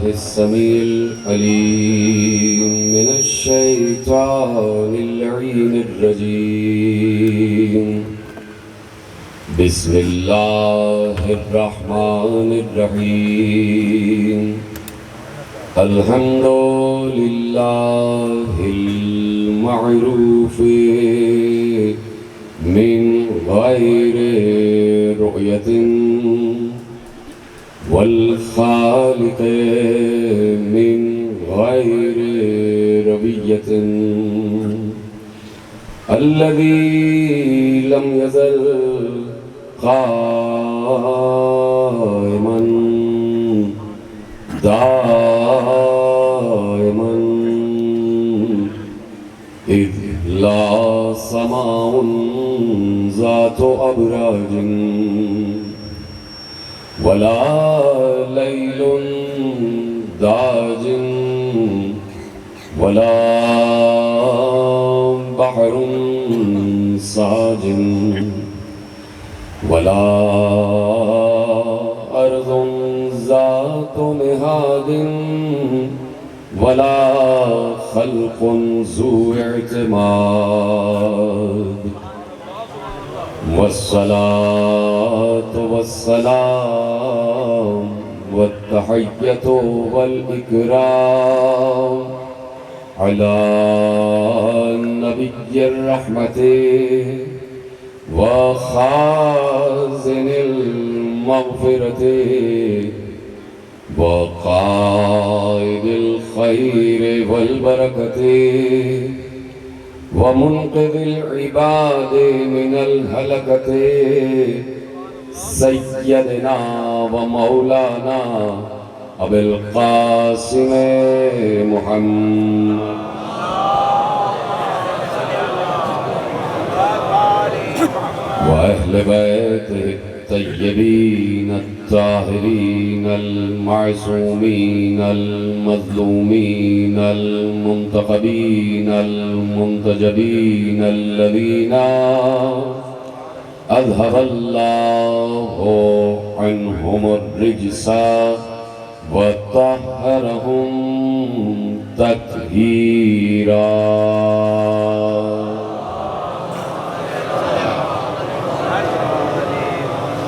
السميع العليم من الشيطان اللعين الرجيم بسم الله الرحمن الرحيم الحمد لله المعروف من غير رؤية والخالق من غير ربية الذي لم يزل قائما دائما إذ لا سماء ذات أبراج ولا ليل داج ولا بحر ساج ولا أرض ذات مهاد ولا خلق ذو اعتماد والصلاة والسلام والتحية والإكرام على نبي الرحمة وخازن المغفرة وقائد الخير والبركة ومنقذ العباد من الهلكة سيدنا ومولانا أبي القاسم محمد وأهل بيته الطيبين الطاهرين المعصومين المظلومين المنتخبين المنتجبين الذين أذهب الله عنهم الرجس وطهرهم تطهيرا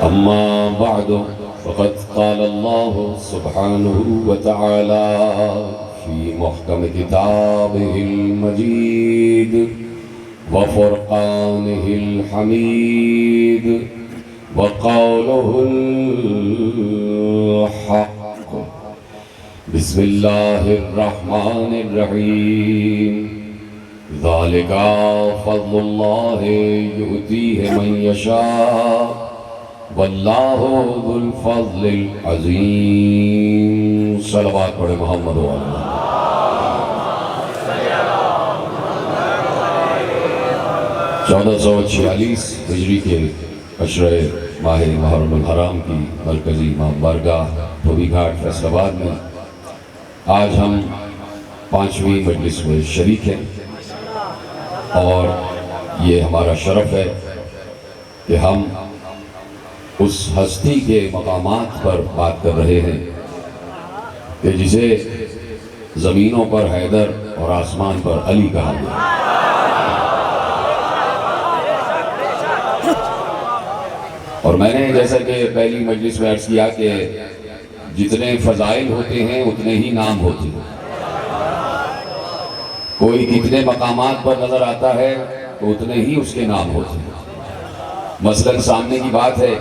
أما بعد فقد قال الله سبحانه وتعالى في محكم كتابه المجيد وفرقانه الحميد وقوله الحق بسم الله الرحمن الرحيم ذلك فضل الله يؤتيه من يشاء واللہ ذو الفضل العظیم صلوات پڑھے محمد و آلہ 1446 ہجری کے عشرہ ماہ محرم الحرام کی مرکزی امام بارگاہ دھوبی گھاٹ فیصل آباد میں آج ہم 5ویں مجلس میں شریک ہیں اور یہ ہمارا شرف ہے کہ ہم اس ہستی کے مقامات پر بات کر رہے ہیں کہ جسے زمینوں پر حیدر اور آسمان پر علی کہا گیا اور میں نے جیسا کہ پہلی مجلس میں عرض کیا کہ جتنے فضائل ہوتے ہیں اتنے ہی نام ہوتے ہیں کوئی کتنے مقامات پر نظر آتا ہے تو اتنے ہی اس کے نام ہوتے ہیں مثلاً سامنے کی بات ہے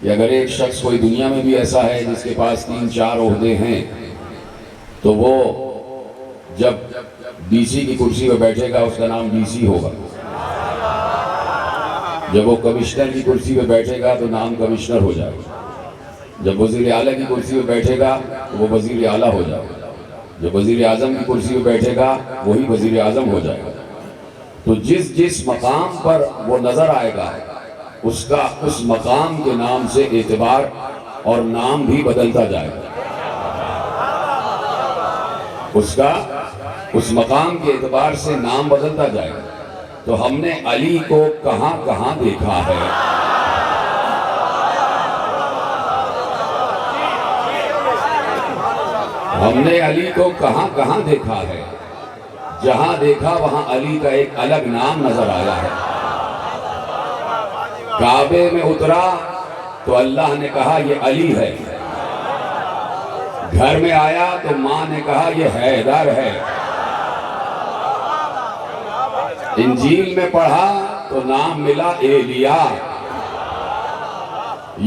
کہ اگر ایک شخص کوئی دنیا میں بھی ایسا ہے جس کے پاس 3-4 عہدے ہیں تو وہ جب ڈی سی کی کرسی پہ بیٹھے گا اس کا نام ڈی سی ہوگا جب وہ کمشنر کی کرسی پہ بیٹھے گا تو نام کمشنر ہو جائے گا جب وزیر اعلیٰ کی کرسی پہ بیٹھے گا تو وہ وزیر اعلیٰ ہو جائے گا جب وزیر اعظم کی کرسی پہ بیٹھے گا وہی وزیر اعظم ہو جائے گا تو جس مقام پر وہ نظر آئے گا اس کا اس مقام کے نام سے اعتبار اور نام بھی بدلتا جائے گا اس کا اس مقام کے اعتبار سے نام بدلتا جائے گا تو ہم نے علی کو کہاں کہاں دیکھا ہے ہم نے علی کو کہاں کہاں دیکھا ہے، جہاں دیکھا وہاں علی کا ایک الگ نام نظر آیا ہے۔ کعبے میں اترا تو اللہ نے کہا یہ علی ہے، گھر میں آیا تو ماں نے کہا یہ حیدر ہے، انجیل میں پڑھا تو نام ملا ایلیا،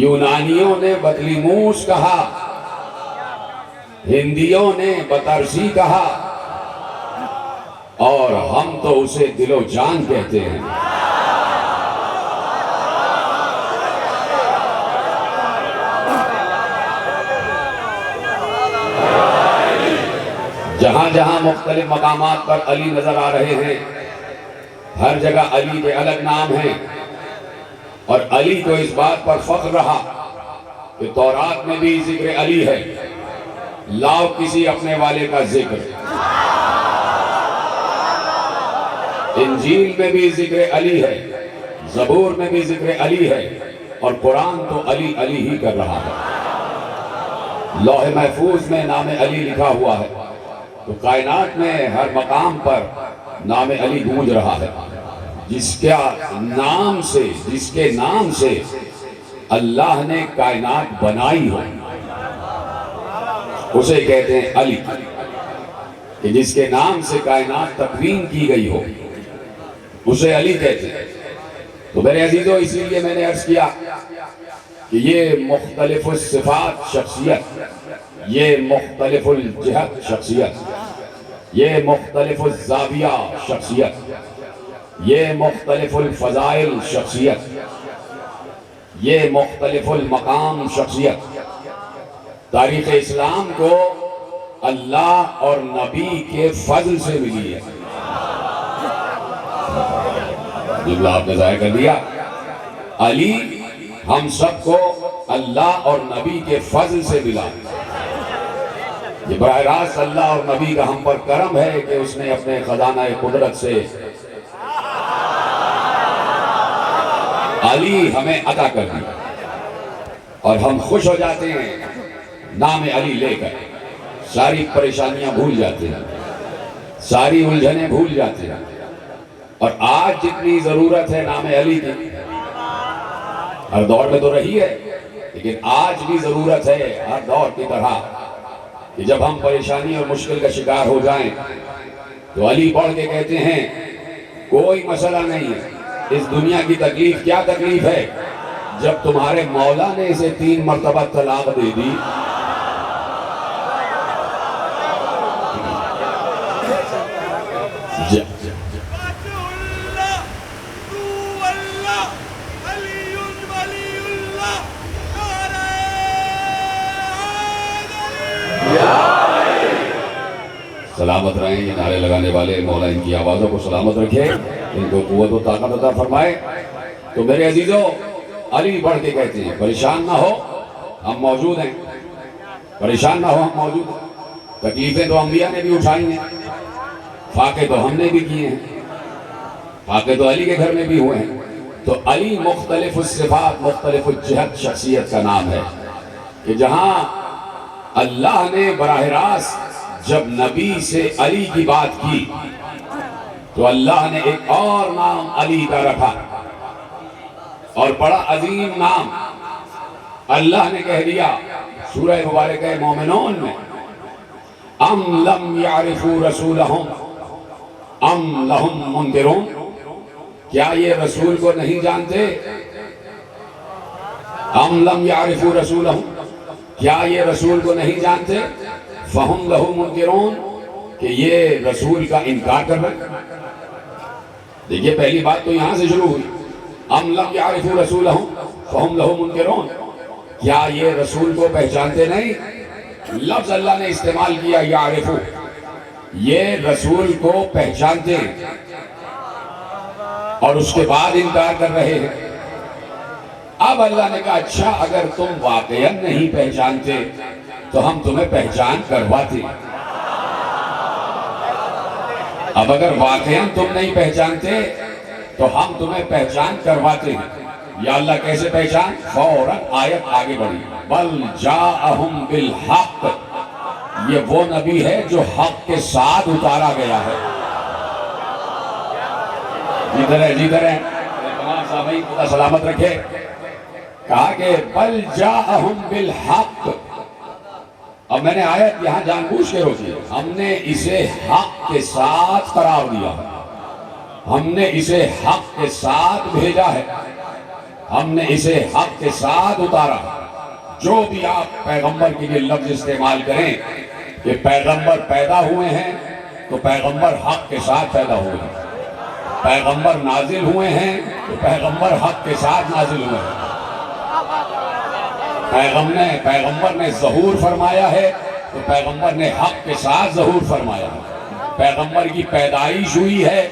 یونانیوں نے بطلیموس کہا، ہندیوں نے بطرسی کہا، اور ہم تو اسے دل و جان کہتے ہیں۔ جہاں جہاں مختلف مقامات پر علی نظر آ رہے ہیں، ہر جگہ علی کے الگ نام ہیں، اور علی کو اس بات پر فخر رہا کہ تورات میں بھی ذکر علی ہے، لاؤ کسی اپنے والے کا ذکر، انجیل میں بھی ذکر علی ہے، زبور میں بھی ذکر علی ہے، اور قرآن تو علی علی ہی کر رہا ہے۔ لوح محفوظ میں نام علی لکھا ہوا ہے، تو کائنات میں ہر مقام پر نام علی گونج رہا ہے۔ جس کے نام سے اللہ نے کائنات بنائی ہو اسے کہتے ہیں علی، کہ جس کے نام سے کائنات تکوین کی گئی ہو اسے علی کہتے ہیں۔ تو میرے عزیزو، اسی لیے میں نے عرض کیا کہ یہ مختلف الصفات شخصیت، یہ مختلف الجہت شخصیت، یہ مختلف الزاویہ شخصیت، یہ مختلف الفضائل شخصیت، یہ مختلف المقام شخصیت تاریخ اسلام کو اللہ اور نبی کے فضل سے ملی ہے۔ جملہ آپ نے ظاہر کر دیا، علی ہم سب کو اللہ اور نبی کے فضل سے ملا۔ یہ براہ راست اللہ اور نبی کا ہم پر کرم ہے کہ اس نے اپنے خزانہ قدرت سے علی ہمیں عطا کر دیا، اور ہم خوش ہو جاتے ہیں نام علی لے کر، ساری پریشانیاں بھول جاتے ہیں، ساری الجھنیں بھول جاتے ہیں۔ اور آج جتنی ضرورت ہے نام علی کی، ہر دور میں تو رہی ہے، لیکن آج بھی ضرورت ہے ہر دور کی طرح کہ جب ہم پریشانی اور مشکل کا شکار ہو جائیں تو علی پڑھ کے کہتے ہیں کوئی مسئلہ نہیں ہے، اس دنیا کی تکلیف کیا تکلیف ہے جب تمہارے مولا نے اسے 3 مرتبہ طلاق دے دی۔ سلامت رہیں یہ نعرے لگانے والے، مولا ان کی آوازوں کو سلامت رکھے، ان کو قوت و طاقت عطا فرمائے۔ تو میرے عزیزو، علی بڑھ کے کہتے ہیں پریشان نہ ہو، ہم موجود ہیں، پریشان نہ ہو، ہم موجود ہیں۔ تکلیفیں تو انبیاء نے بھی اٹھائی ہیں، فاقے تو ہم نے بھی کیے ہیں، فاقے تو علی کے گھر میں بھی ہوئے ہیں۔ تو علی مختلف الصفات، مختلف الجہت شخصیت کا نام ہے، کہ جہاں اللہ نے براہ راست جب نبی سے علی کی بات کی تو اللہ نے ایک اور نام علی کا رکھا، اور بڑا عظیم نام اللہ نے کہہ دیا سورہ مبارکہ مومنون میں، ام لم یعرفوا رسولہم ام لہم منکرون، کیا یہ رسول کو نہیں جانتے؟ ام لم یعرفوا رسولہم، کیا یہ رسول کو نہیں جانتے؟ فہم لہو منکرون، کہ یہ رسول کا انکار کر رہے ہیں۔ دیکھیے پہلی بات تو یہاں سے شروع ہوئی، ام لم یعرفوا رسولہم فہم لہو منکرون، کیا یہ رسول کو پہچانتے نہیں؟ لفظ اللہ نے استعمال کیا یعرفو، یہ رسول کو پہچانتے ہیں اور اس کے بعد انکار کر رہے ہیں۔ اب اللہ نے کہا اچھا اگر تم واقعاً نہیں پہچانتے تو ہم تمہیں پہچان کرواتے۔ اب اگر واقعاً تم نہیں پہچانتے تو ہم تمہیں پہچان کرواتے ہیں۔ یا اللہ کیسے پہچان؟ فوراً آیت آگے بڑھی، بل جاءہم بالحق، یہ وہ نبی ہے جو حق کے ساتھ اتارا گیا ہے. جدھر ہے تمام سامعین خدا سلامت رکھے. کہا کہ بل جاءہم بالحق. اب میں نے آیت یہاں جان بوجھ کے روکی. ہم نے اسے حق کے ساتھ قرار دیا ہے, ہم نے اسے حق کے ساتھ بھیجا ہے, ہم نے اسے حق کے ساتھ اتارا. جو بھی آپ پیغمبر کے لیے لفظ استعمال کریں کہ پیغمبر پیدا ہوئے ہیں تو پیغمبر حق کے ساتھ پیدا ہوئے ہیں, پیغمبر نازل ہوئے ہیں تو پیغمبر حق کے ساتھ نازل ہوئے ہیں, پیغمبر نے ظہور فرمایا ہے تو پیغمبر نے حق کے ساتھ ظہور فرمایا ہے, پیغمبر کی پیدائش ہوئی ہے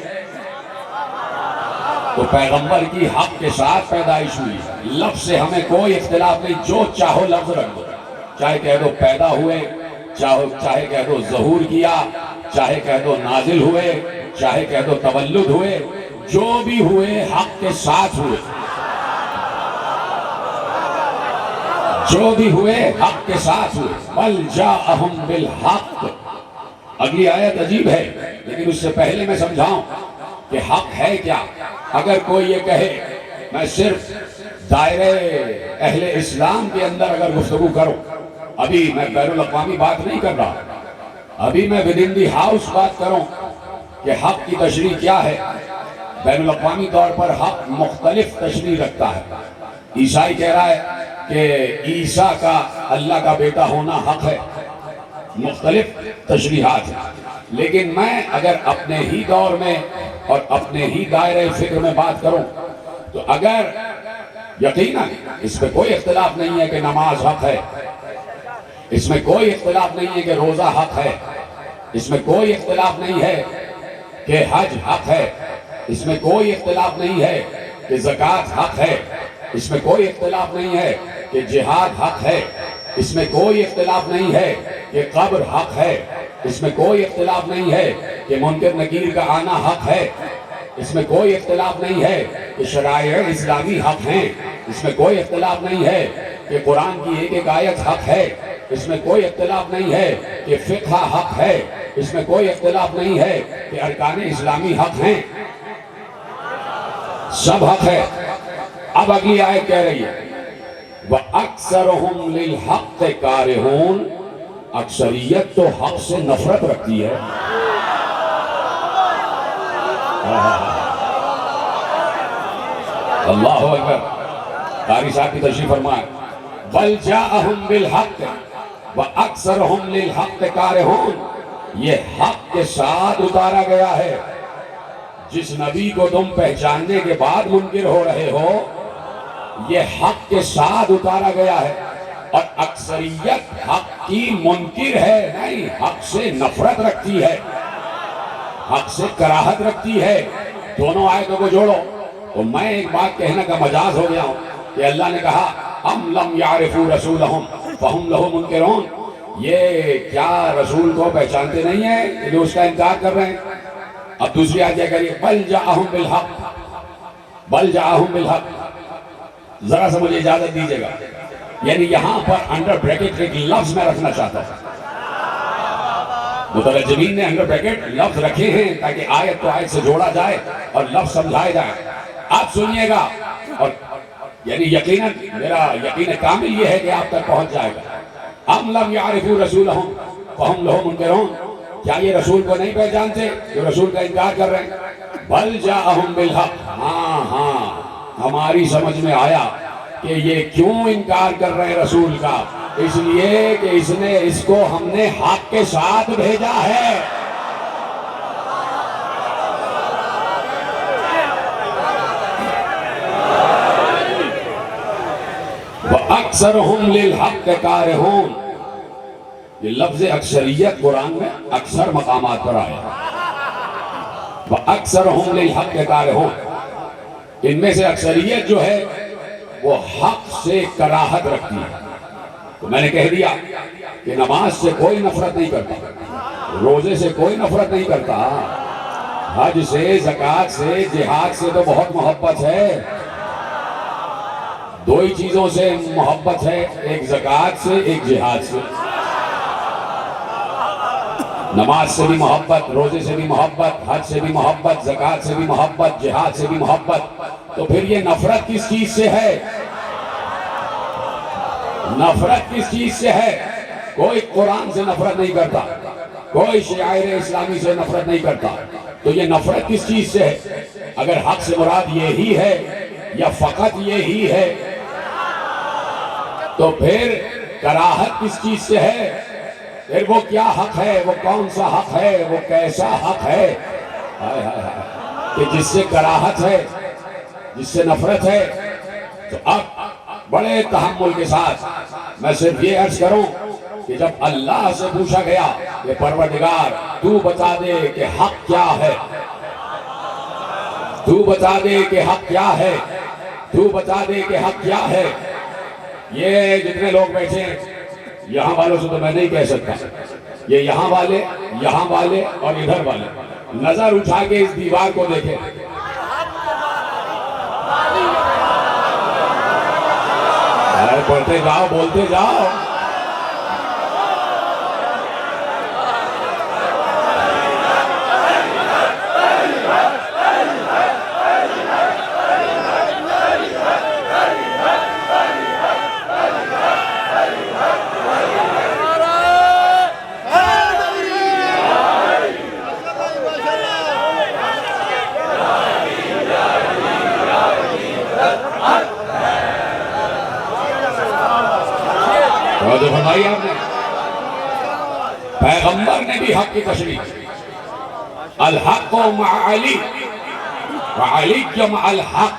تو پیغمبر کی حق کے ساتھ پیدائش ہوئی ہے. لفظ سے ہمیں کوئی اختلاف نہیں, جو چاہو لفظ رکھ دو, چاہے کہہ دو پیدا ہوئے, چاہے کہہ دو ظہور کیا, چاہے کہہ دو نازل ہوئے, چاہے کہہ دو تولد ہوئے, جو بھی ہوئے حق کے ساتھ ہوئے, جو بھی ہوئے حق کے ساتھ ہوئے. بل جاءہم بالحق. اگلی آیت عجیب ہے لیکن اس سے پہلے میں سمجھاؤں کہ حق ہے کیا. اگر کوئی یہ کہے میں صرف دائرے اہل اسلام کے اندر اگر گفتگو کروں, ابھی میں بین الاقوامی بات نہیں کر رہا, ابھی میں ودن دی ہاؤس بات کروں کہ حق کی تشریح کیا ہے. بین الاقوامی طور پر حق مختلف تشریح رکھتا ہے. عیسائی کہہ رہا ہے کہ عیسیٰ کا اللہ کا بیٹا ہونا حق ہے, مختلف تشریحات ہیں. لیکن میں اگر اپنے ہی دور میں اور اپنے ہی دائرہ فکر میں بات کروں تو اگر یقیناً اس پہ کوئی اختلاف نہیں ہے کہ نماز حق ہے, اس میں کوئی اختلاف نہیں ہے کہ روزہ حق ہے, اس میں کوئی اختلاف نہیں ہے کہ حج حق ہے, اس میں کوئی اختلاف نہیں ہے کہ زکوٰۃ حق ہے, اس میں کوئی اختلاف نہیں ہے کہ جہاد حق ہے, اس میں کوئی اختلاف نہیں ہے کہ قبر حق ہے, اس میں کوئی اختلاف نہیں ہے کہ منکر نکیر کا آنا حق ہے, اس میں کوئی اختلاف نہیں ہے کہ شرائع اسلامی حق ہیں, اس میں کوئی اختلاف نہیں ہے کہ قرآن کی ایک ایک آیت حق ہے, اس میں کوئی اختلاف نہیں ہے کہ فقہ حق ہے, اس میں کوئی اختلاف نہیں ہے کہ ارکان اسلامی حق ہیں, سب حق ہے. اب اگلی آیت کہہ رہی ہے وَأَكْثَرُهُمْ لِلْحَقِّ كَارِهُونَ. اکثریت تو حق سے نفرت رکھتی ہے. اللہ اکبر. قاری صاحب کی تشریح فرمائے بل جاءہم بالحق وَأَكْثَرُهُمْ لِلْحَقِّ كَارِهُونَ. یہ حق کے ساتھ اتارا گیا ہے. جس نبی کو تم پہچاننے کے بعد منکر ہو رہے ہو یہ حق کے ساتھ اتارا گیا ہے, اور اکثریت حق کی منکر ہے, نہیں حق سے نفرت رکھتی ہے, حق سے کراہت رکھتی ہے. دونوں آیتوں کو جوڑو تو میں ایک بات کہنے کا مجاز ہو گیا ہوں کہ اللہ نے کہا ام لم یعرفوا رسولہم فہم لہ منکرون. یہ کیا رسول کو پہچانتے نہیں ہیں کہ جو اس کا انکار کر رہے ہیں. اب دوسری آیت کیا کریے بل جاءہم بالحق, بل جاءہم بالحق. ذرا سا مجھے اجازت دیجیے گا, یعنی یہاں پر انڈر بریکٹ ایک لفظ میں رکھنا چاہتا ہوں. مترجمین نے انڈر بریکٹ لفظ رکھے ہیں تاکہ آیت کو آیت سے جوڑا جائے اور لفظ سمجھائے جائے. آپ سنیے گا اور یعنی یقیناً میرا یقین کامل یہ ہے کہ آپ تک پہنچ جائے گا. ام لم یعرفوا رسولہم فہم لہ منکرون. کیا یہ رسول کو نہیں پہچانتے جو رسول کا انکار کر رہے ہیں. بل جاءہم بالحق. ہاں ہماری سمجھ میں آیا کہ یہ کیوں انکار کر رہے ہیں رسول کا, اس لیے کہ اس کو ہم نے حق کے ساتھ بھیجا ہے. وَأَكْثَرُهُمْ لِلْحَقِّ كَارِهُونَ. یہ لفظ اکثریت قرآن میں اکثر مقامات پر آیا ہے. وَأَكْثَرُهُمْ لِلْحَقِّ كَارِهُونَ. ان میں سے اکثریت جو ہے وہ حق سے کراہت رکھتی ہے. تو میں نے کہہ دیا کہ نماز سے کوئی نفرت نہیں کرتا, روزے سے کوئی نفرت نہیں کرتا, حج سے, زکوٰۃ سے, جہاد سے تو بہت محبت ہے. دو ہی چیزوں سے محبت ہے, ایک زکوٰۃ سے, ایک جہاد سے. نماز سے بھی محبت، روزے سے بھی محبت، حج سے بھی محبت، زکوٰۃ سے بھی محبت، جہاد سے بھی محبت، تو پھر یہ نفرت کس چیز سے ہے؟ نفرت کس چیز سے ہے؟ کوئی قرآن سے نفرت نہیں کرتا، کوئی شعائر اسلامی سے نفرت نہیں کرتا، تو یہ نفرت کس چیز سے ہے؟ اگر حق سے مراد یہی ہے یا فقط یہی ہے تو پھر کراہت کس چیز سے ہے؟ پھر وہ کیا حق ہے، وہ کون سا حق ہے، وہ کیسا حق ہے کہ جس سے کراہت ہے، جس سے نفرت ہے؟ تو اب بڑے تحمل کے ساتھ میں صرف یہ عرض کروں کہ جب اللہ سے پوچھا گیا کہ پروردگار تو بتا دے کہ حق کیا ہے، تو بتا دے کہ حق کیا ہے، تو بتا دے کہ حق کیا ہے، یہ جتنے لوگ بیٹھے ہیں یہاں والوں سے تو میں نہیں کہہ سکتا، یہ یہاں والے اور ادھر والے نظر اٹھا کے اس دیوار کو دیکھیں، پڑھتے جاؤ، بولتے جاؤ، جو فرمائی آپ نے، پیغمبر نے بھی حق کی تشریح، الحق مع علی وعلی مع الحق،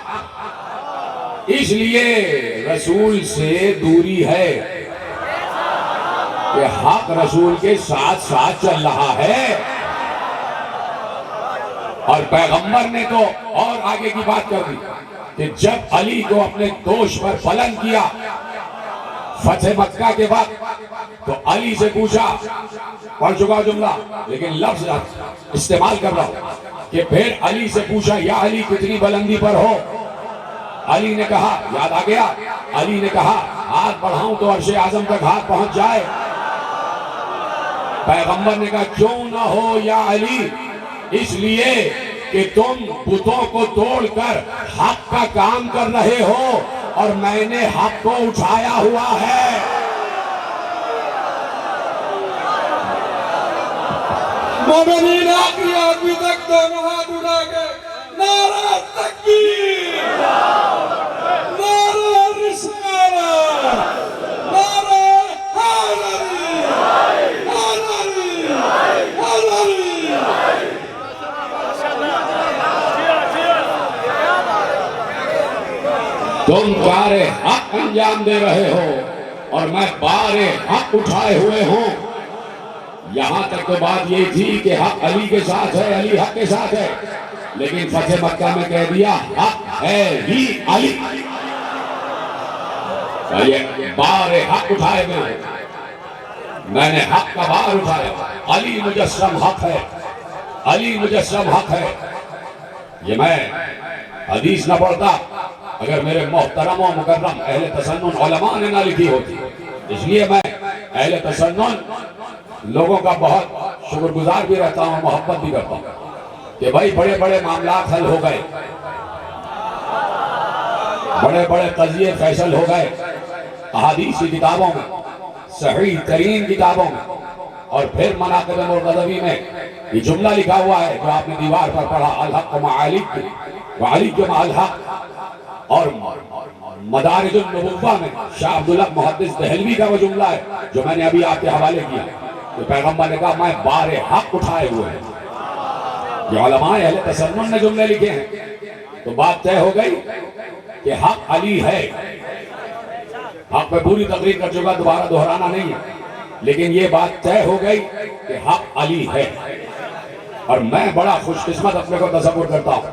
اس لیے رسول سے دوری ہے کہ حق رسول کے ساتھ ساتھ چل رہا ہے، اور پیغمبر نے تو اور آگے کی بات کر دی کہ جب علی کو اپنے دوش پر بلند کیا فتح مکہ کے بعد، تو علی سے پوچھا، پڑھ چکا جملہ لیکن لفظ استعمال کر رہا ہوں کہ پھر علی سے پوچھا یا علی کتنی بلندی پر ہو؟ علی نے کہا، یاد آ گیا، علی نے کہا ہاتھ بڑھاؤں تو عرش اعظم تک ہاتھ پہنچ جائے۔ پیغمبر نے کہا کیوں نہ ہو یا علی، اس لیے کہ تم بتوں کو توڑ کر حق کا کام کر رہے ہو اور میں نے حق کو اٹھایا ہوا ہے۔ مومنین آخری آدمی تک دونوں ہاتھ اٹھا کے نعرہ تکبیر، نعرہ رسالت، نعرہ حیدری، حیدری، حیدری۔ تم کار حق انجام دے رہے ہو اور میں بار حق اٹھائے ہوئے ہوں۔ یہاں تک تو بات یہ تھی کہ حق علی کے ساتھ ہے، علی حق کے ساتھ ہے، لیکن فتح مکہ میں کہہ دیا حق ہے ہی علی، بار حق اٹھائے ہوئے، میں نے حق کا بار اٹھایا، علی مجسم حق ہے، علی مجسم حق ہے۔ یہ میں حدیث نہ پڑھتا اگر میرے محترم و مکرم اہل تسنن علماء نے نہ لکھی ہوتی، اس لیے میں اہل تسنن لوگوں کا بہت شکر گزار بھی رہتا ہوں، محبت بھی کرتا ہوں کہ بھائی بڑے بڑے معاملات حل ہو گئے، بڑے بڑے قضیے فیصل ہو گئے احادیث کی کتابوں میں، صحیح ترین کتابوں میں، اور پھر مناقب مرتضوی میں یہ جملہ لکھا ہوا ہے جو آپ نے دیوار پر پڑھا، الحق مع علی وعلی مع الحق، اور مدارج النبوہ میں شاہ عبداللہ محدث دہلوی کا وہ جملہ ہے جو میں نے ابھی آپ کے حوالے کیا کہ پیغمبر نے کہا میں بار حق اٹھائے ہوئے ہیں۔ یہ علماء اہل تسنن نے جملے لکھے ہیں، تو بات طے ہو گئی کہ حق علی ہے۔ حق پہ پوری تقریر کر چکا، دوبارہ دہرانا نہیں ہے، لیکن یہ بات طے ہو گئی کہ حق علی ہے۔ اور میں بڑا خوش قسمت اپنے کو تصور کرتا ہوں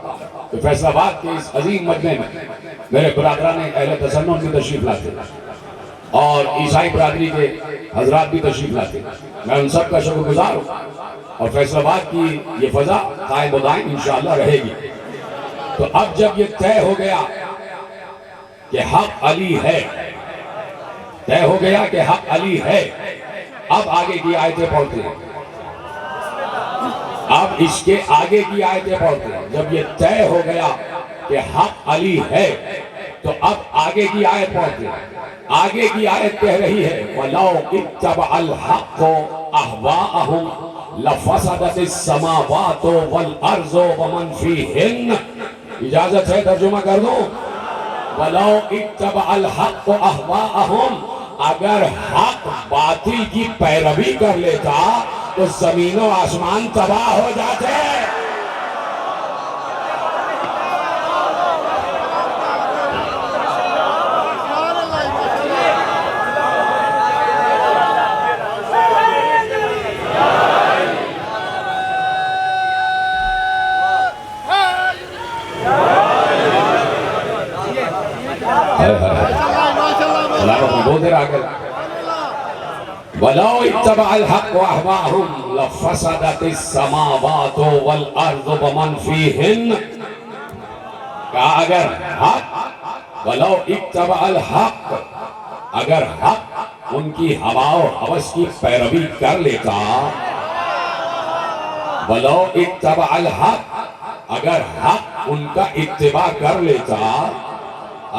کہ فیصل آباد کے اس عظیم مجمع میں میرے برادران اہل تسنن بھی تشریف لاتے اور عیسائی برادری کے حضرات بھی تشریف لاتے، میں ان سب کا شکر گزار ہوں، اور فیصل آباد کی یہ فضا قائم و دائم انشاءاللہ رہے گی۔ تو اب جب یہ طے ہو گیا کہ حق علی ہے، طے ہو گیا کہ حق علی ہے، اب آگے کی آیتیں پڑھتے ہیں۔ اب اس کے آگے کی آیتیں پڑھتے ہیں. جب یہ طے ہو گیا کہ حق علی ہے تو اب آگے کی آیت پڑھتے ہیں. آگے کی آیت کہہ رہی ہے وَلَوْ اتَّبَعَ الْحَقُّ أَهْوَاءَهُمْ لَفَسَدَتِ السَّمَاوَاتُ وَالْأَرْضُ وَمَنْ فِيهِنَّ. اجازت ہے ترجمہ کر دوں. وَلَوْ اتَّبَعَ الْحَقُّ أَهْوَاءَهُمْ. اگر حق باطل کی پیروی کر لیتا تو زمین و آسمان تباہ ہو جاتے. بولتے رہا کر وَلَوْ اتَّبَعَ الْحَقُّ أَهْوَاءَهُمْ لَفَسَدَتِ السَّمَاوَاتُ وَالْأَرْضُ وَمَنْ فِيهِنَّ. کہا اگر حق وَلَوْ اتَّبَعَ الْحَقُّ اگر حق ان کی ہوا و ہوس کی پیروی کر لیتا. وَلَوْ اتَّبَعَ الْحَقُّ اگر حق ان کا اتباع کر لیتا.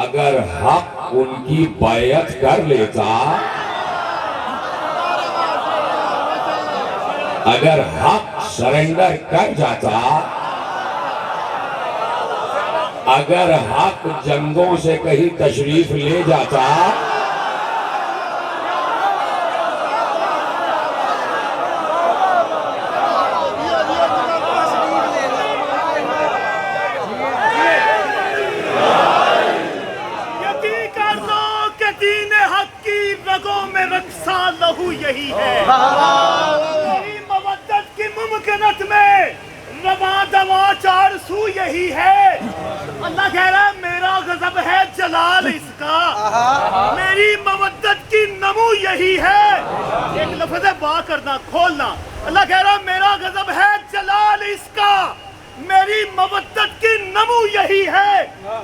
اگر حق ان کی بیعت کر لیتا. اگر حق سرنڈر کر جاتا. اگر حق جنگوں سے کہیں تشریف لے جاتا. یہی ہے میری مودت کی ممکنت میں روا دوا چار سو یہی ہے. اللہ کہہ رہا ہے میرا غضب ہے جلال اس کا. میری مودت کی نمو یہی ہے. ایک لفظ ہے با کرنا کھولنا. اللہ کہہ رہا ہے میرا غضب ہے جلال اس کا. میری مودت کی نمو یہی ہے.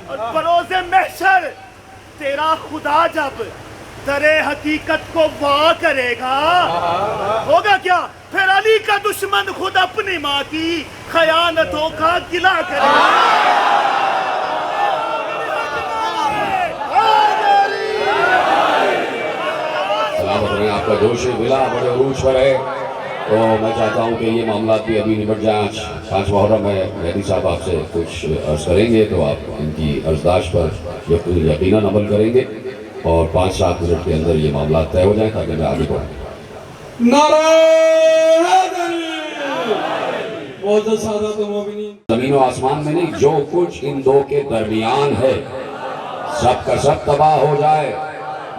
اور بروز محشر تیرا خدا جب درے حقیقت کو وا کرے گا ہوگا کیا؟ پھر علی کا دشمن خود اپنی ماں کی خیانتوں کا گلہ کرے گا. سلامت رہیں. آپ کا جوش بلا بڑے عروج پر ہے. تو میں چاہتا ہوں کہ یہ معاملات بھی ابھی نبٹ جائیں. 5 محرم ہے. مہدی صاحب آپ سے کچھ عرض کریں گے تو آپ ان کی عرضداشت پر یقیناً عمل کریں گے اور 5-7 منٹ کے اندر یہ معاملات طے ہو جائیں تاکہ میں آگے بڑھوں. نعرہ حیدری. معزز سادات مومنین. زمین و آسمان میں نہیں جو کچھ ان دو کے درمیان ہے سب کا سب تباہ ہو جائے.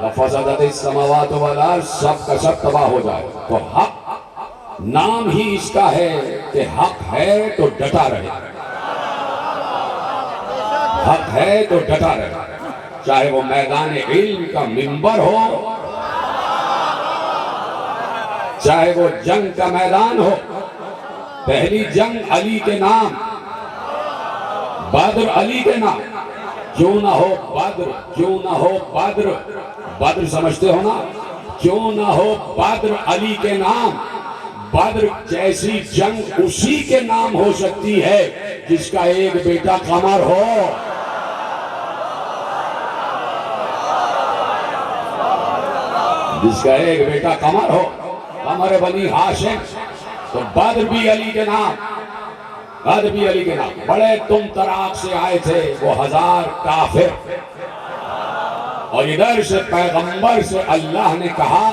لفسدت السماوات والارض سب کا سب تباہ ہو جائے. تو حق نام ہی اس کا ہے کہ حق ہے تو ڈٹا رہے. حق ہے تو ڈٹا رہے. چاہے وہ میدان علم کا منبر ہو چاہے وہ جنگ کا میدان ہو. پہلی جنگ علی کے نام. بدر علی کے نام. کیوں نہ ہو بدر. کیوں نہ ہو بدر. بدر سمجھتے ہو نا. کیوں نہ ہو بدر علی کے نام. بدر جیسی جنگ اسی کے نام ہو سکتی ہے جس کا ایک بیٹا قمر ہو. جس کا ایک بیٹا قمر ہو. قمر بنی ہاشم. تو بدر بھی علی کے نام. بدر بھی علی کے نام. بڑے تم تراق سے آئے تھے وہ 1000 کافر اور ادھر سے پیغمبر سے اللہ نے کہا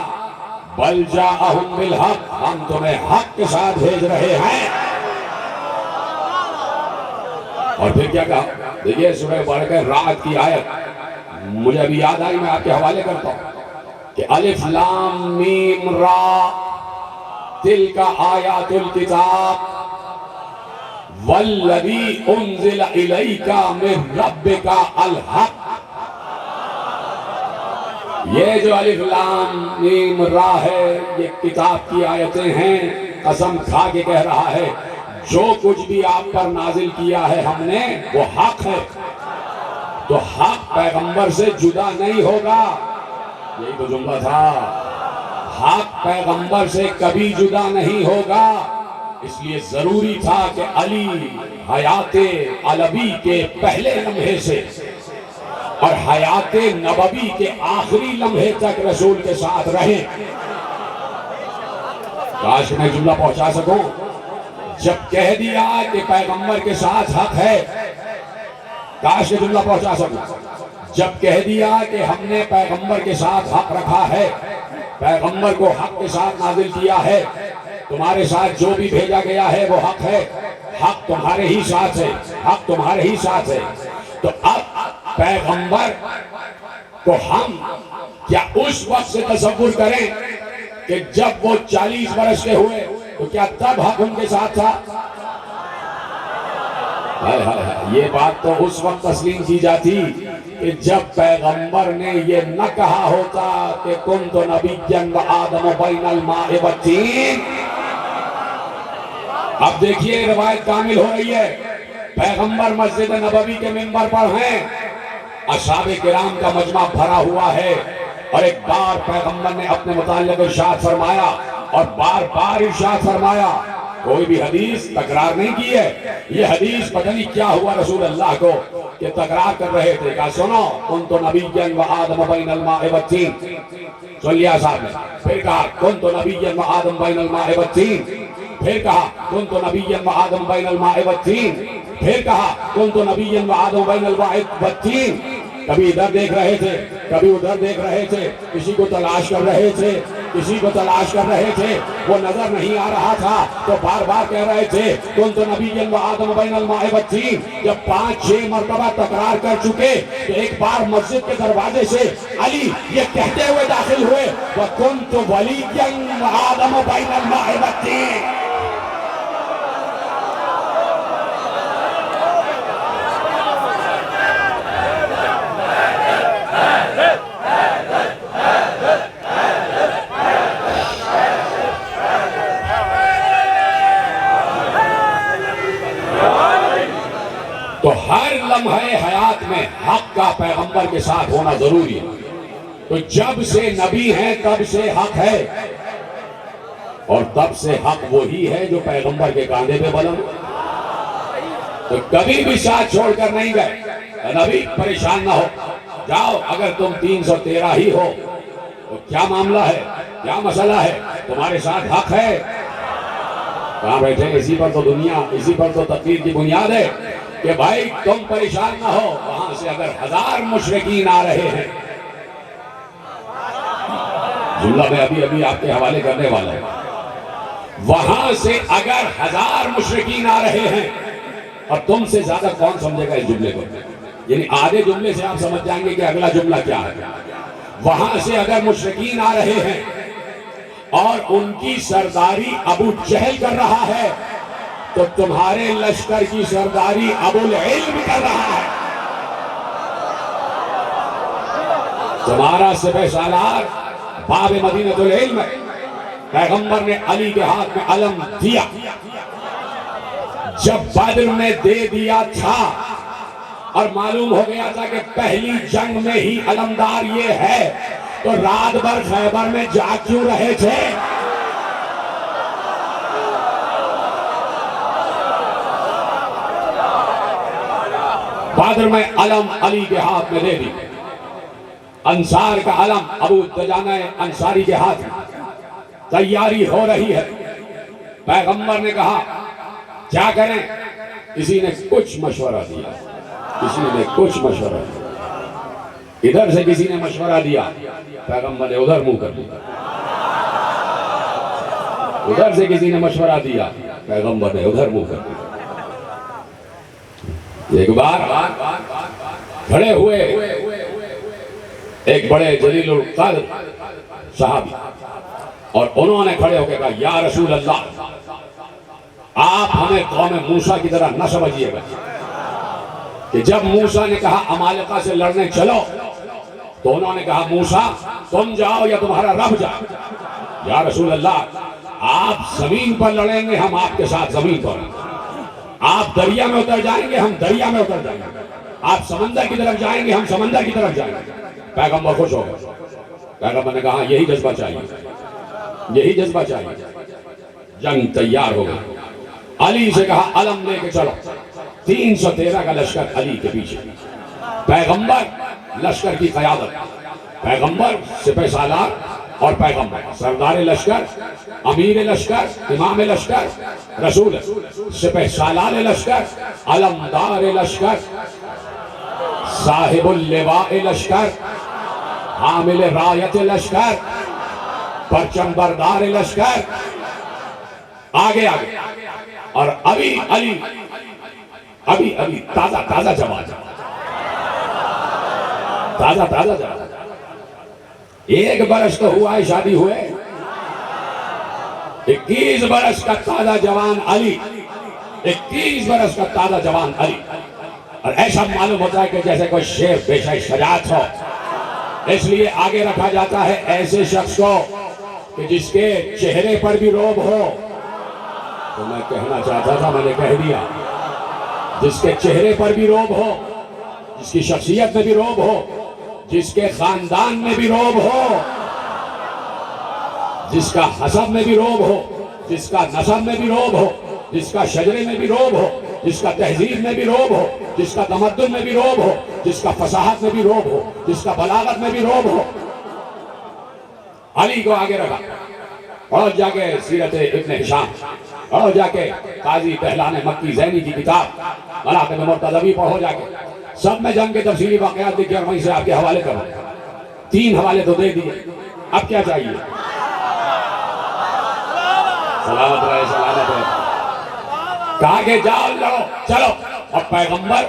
بل جاءہم بالحق. ہم تمہیں حق کے ساتھ بھیج رہے ہیں. اور پھر کیا کہا؟ دیکھئے سورہ بارکہ رعد کی آیت مجھے ابھی یاد آئی. میں آپ کے حوالے کرتا ہوں کہ الف لام میم را تلک آیات الکتاب والذی انزل الیک من ربک الحق. یہ جو الف لام میم را ہے یہ کتاب کی آیتیں ہیں. قسم کھا کے کہہ رہا ہے جو کچھ بھی آپ پر نازل کیا ہے ہم نے وہ حق ہے. تو حق پیغمبر سے جدا نہیں ہوگا. یہی تو جملہ تھا. حق پیغمبر سے کبھی جدا نہیں ہوگا. اس لیے ضروری تھا کہ علی حیات علوی کے پہلے لمحے سے اور حیات نبوی کے آخری لمحے تک رسول کے ساتھ رہیں۔ کاش میں جملہ پہنچا سکوں۔ جب کہہ دیا کہ پیغمبر کے ساتھ حق ہے، کاش میں جملہ پہنچا سکوں۔ جب کہہ دیا کہ ہم نے پیغمبر کے ساتھ حق رکھا ہے، پیغمبر کو حق کے ساتھ نازل کیا ہے، تمہارے ساتھ جو بھی بھیجا گیا ہے وہ حق ہے، حق تمہارے ہی ساتھ ہے، حق تمہارے ہی ساتھ ہے، تو اب پیغمبر کو ہم کیا اس وقت سے تصور کریں کہ جب وہ 40 برس کے ہوئے تو کیا تب حق ان کے ساتھ تھا؟ یہ بات تو اس وقت تسلیم کی جاتی کہ جب پیغمبر نے یہ نہ کہا ہوتا کہ کنت نبیا وآدم بین الماء والطین۔ اب دیکھیے روایت کامل ہو رہی ہے، پیغمبر مسجد نبوی کے منبر پر ہیں، اصحاب کرام کا مجمع بھرا ہوا ہے، اور ایک بار پیغمبر نے اپنے متعلق ارشاد فرمایا اور بار بار ارشاد فرمایا، کوئی بھی حدیث تکرار نہیں کی ہے۔ یہ حدیث پتہ نہیں کیا ہوا رسول اللہ کو کہ تکرار کر رہے تھے، کہا سنو کنت نبیا وآدم بین الماء والطین، سن لیا صاحب نے، پھر کہا کنت نبیا وآدم بین الماء والطین، پھر کہا کنت نبیا وآدم بین الماء والطین، پھر کہا کنت نبیا وآدم بین الماء والطین۔ کبھی ادھر دیکھ رہے تھے، کبھی ادھر دیکھ رہے تھے، کسی کو تلاش کر رہے تھے، کسی کو تلاش کر رہے تھے، وہ نظر نہیں آ رہا تھا تو بار بار کہہ رہے تھے کنت نبیا وآدم بین الماء والطین۔ جب 5-6 مرتبہ تکرار کر چکے تو ایک بار مسجد کے دروازے سے علی یہ کہتے ہوئے داخل ہوئے وَكُنْتُ وَلِيًّا وَآدَمَ بَيْنَ الْمَاءِ وَالطِّينِ۔ تو ہر لمحے حیات میں حق کا پیغمبر کے ساتھ ہونا ضروری ہے۔ تو جب سے نبی ہیں تب سے حق ہے، اور تب سے حق وہی ہے جو پیغمبر کے کاندھے پہ بلند۔ تو کبھی بھی ساتھ چھوڑ کر نہیں گئے، نبی پریشان نہ ہو، جاؤ اگر تم 313 ہی ہو تو کیا معاملہ ہے، کیا مسئلہ ہے، تمہارے ساتھ حق ہے۔ کہاں بیٹھے، اسی پر تو دنیا، اسی پر تو تقدیر کی بنیاد ہے کہ بھائی تم پریشان نہ ہو، وہاں سے اگر 1000 مشرکین آ رہے ہیں، جملہ میں ابھی آپ کے حوالے کرنے والا ہوں، وہاں سے اگر 1000 مشرکین آ رہے ہیں، اور تم سے زیادہ کون سمجھے گا اس جملے کو؟ یعنی آدھے جملے سے آپ سمجھ جائیں گے کہ اگلا جملہ کیا ہے۔ وہاں سے اگر مشرکین آ رہے ہیں اور ان کی سرداری ابو جہل کر رہا ہے تو تمہارے لشکر کی سرداری ابو العلم کر رہا ہے۔ تمہارا سپہ سالار باب مدینۃ العلم ہے، پیغمبر نے علی کے ہاتھ میں علم دیا، جب بدر میں دے دیا تھا اور معلوم ہو گیا تھا کہ پہلی جنگ میں ہی علمدار یہ ہے، تو رات بھر خیبر میں جاگ کیوں رہے تھے؟ بدر میں علم علی کے ہاتھ میں دے دی، انصار کا علم ابو دجانہ انصاری کے ہاتھ میں، تیاری ہو رہی ہے۔ پیغمبر نے کہا کیا کریں؟ کسی نے کچھ مشورہ دیا، کسی نے کچھ مشورہ دیا، ادھر سے کسی نے مشورہ دیا، پیغمبر نے ادھر منہ کر دیا، ادھر سے کسی نے مشورہ دیا، پیغمبر نے ادھر منہ کر دیا۔ ایک بار کھڑے ہوئے ایک بڑے جلیل القدر صحابی، اور انہوں نے کھڑے ہو کے کہا یا رسول اللہ، آپ ہمیں قوم موسیٰ کی طرح نہ سمجھیے گا کہ جب موسیٰ نے کہا عمالقہ سے لڑنے چلو تو انہوں نے کہا موسیٰ تم جاؤ یا تمہارا رب جاؤ۔ یا رسول اللہ، آپ زمین پر لڑیں گے، ہم آپ کے ساتھ زمین پر، آپ دریا میں اتر جائیں گے، ہم دریا میں اتر جائیں گے، آپ سمندر کی طرف جائیں گے، ہم سمندر کی طرف جائیں گے۔ پیغمبر خوش ہو گئے، پیغمبر نے کہا یہی جذبہ چاہیے، یہی جذبہ چاہیے۔ جنگ تیار ہو گئی، علی سے کہا علم لے کے چلو. 313 کا لشکر علی کے پیچھے. پیغمبر لشکر کی قیادت, پیغمبر سپہ سالار اور پیغمبر سردار لشکر, امیر لشکر, امام لشکر, رسول, سپہ سالار لشکر, علمدار لشکر, صاحب اللواء لشکر, حامل رایت لشکر, پرچم بردار لشکر, آگے آگے. اور ابھی تازہ جوان, تازہ جوان. 1 برس تو ہوا ہے شادی ہوئے, 21 برس کا تازہ جوان علی, 21 برس کا تازہ جوان علی. اور ایسا معلوم ہوتا ہے کہ جیسے کوئی شیر بے شجاعت ہو, اس لیے آگے رکھا جاتا ہے ایسے شخص کو کہ جس کے چہرے پر بھی روب ہو. تو میں کہنا چاہتا تھا, میں نے کہہ دیا, جس کے چہرے پر بھی روب ہو, جس کی شخصیت میں بھی روب ہو, جس کے خاندان میں بھی روب ہو, جس کا حسب میں بھی روب ہو, جس کا نسب میں بھی روب ہو, جس کا شجرے میں بھی روب ہو, جس کا تہذیب میں بھی روب ہو, جس کا تمدن میں بھی روب ہو, جس کا فصاحت میں بھی روب ہو, جس کا بلاغت میں بھی روب ہو. علی کو آگے رکھا. اور جا کے سیرت ابن ہشام, اور جا کے قاضی بہلان مکی زینی کی کتاب مناقب مرتضوی پڑھو جا کے. سب میں جنگ کے تفصیلی واقعات لکھے اور وہیں سے آپ کے حوالے کرو. 3 حوالے تو دے دیے, اب کیا چاہیے؟ سلامت رہے, سلامت رہے. کہا کہ جاؤ لڑو, چلو. اور پیغمبر,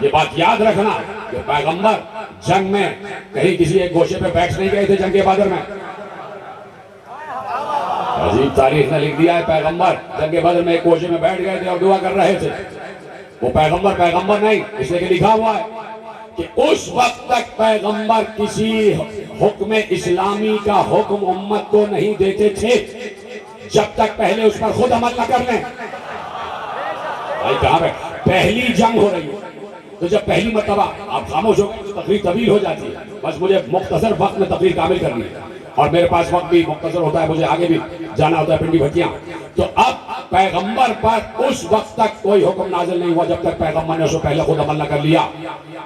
یہ بات یاد رکھنا کہ پیغمبر جنگ میں کہیں کسی ایک گوشے پہ بیٹھ نہیں گئے تھے. جنگ بدر میں عجیب تاریخ نے لکھ دیا ہے, پیغمبر جنگ بدر میں ایک گوشے میں بیٹھ گئے تھے اور دعا کر رہے تھے. وہ پیغمبر نہیں, اس لیے کہ لکھا ہوا ہے کہ اس وقت تک پیغمبر کسی حکم اسلامی کا حکم امت کو نہیں دیتے تھے جب تک پہلے اس پر خود عمل نہ کر لیں. بھائی کہاں پہ پہلی جنگ ہو رہی ہے, تو جب پہلی مرتبہ آپ خاموش ہو گئے تو تقریر طویل ہو جاتی ہے. بس مجھے مختصر وقت میں تقریر کامل کرنی ہے, اور میرے پاس وقت بھی مختصر ہوتا ہے, مجھے آگے بھی جانا ہوتا ہے پنڈی بھٹیاں. تو اب پیغمبر پر اس وقت تک کوئی حکم نازل نہیں ہوا جب تک پیغمبر نے اس کو پہلے خود عمل نہ کر لیا.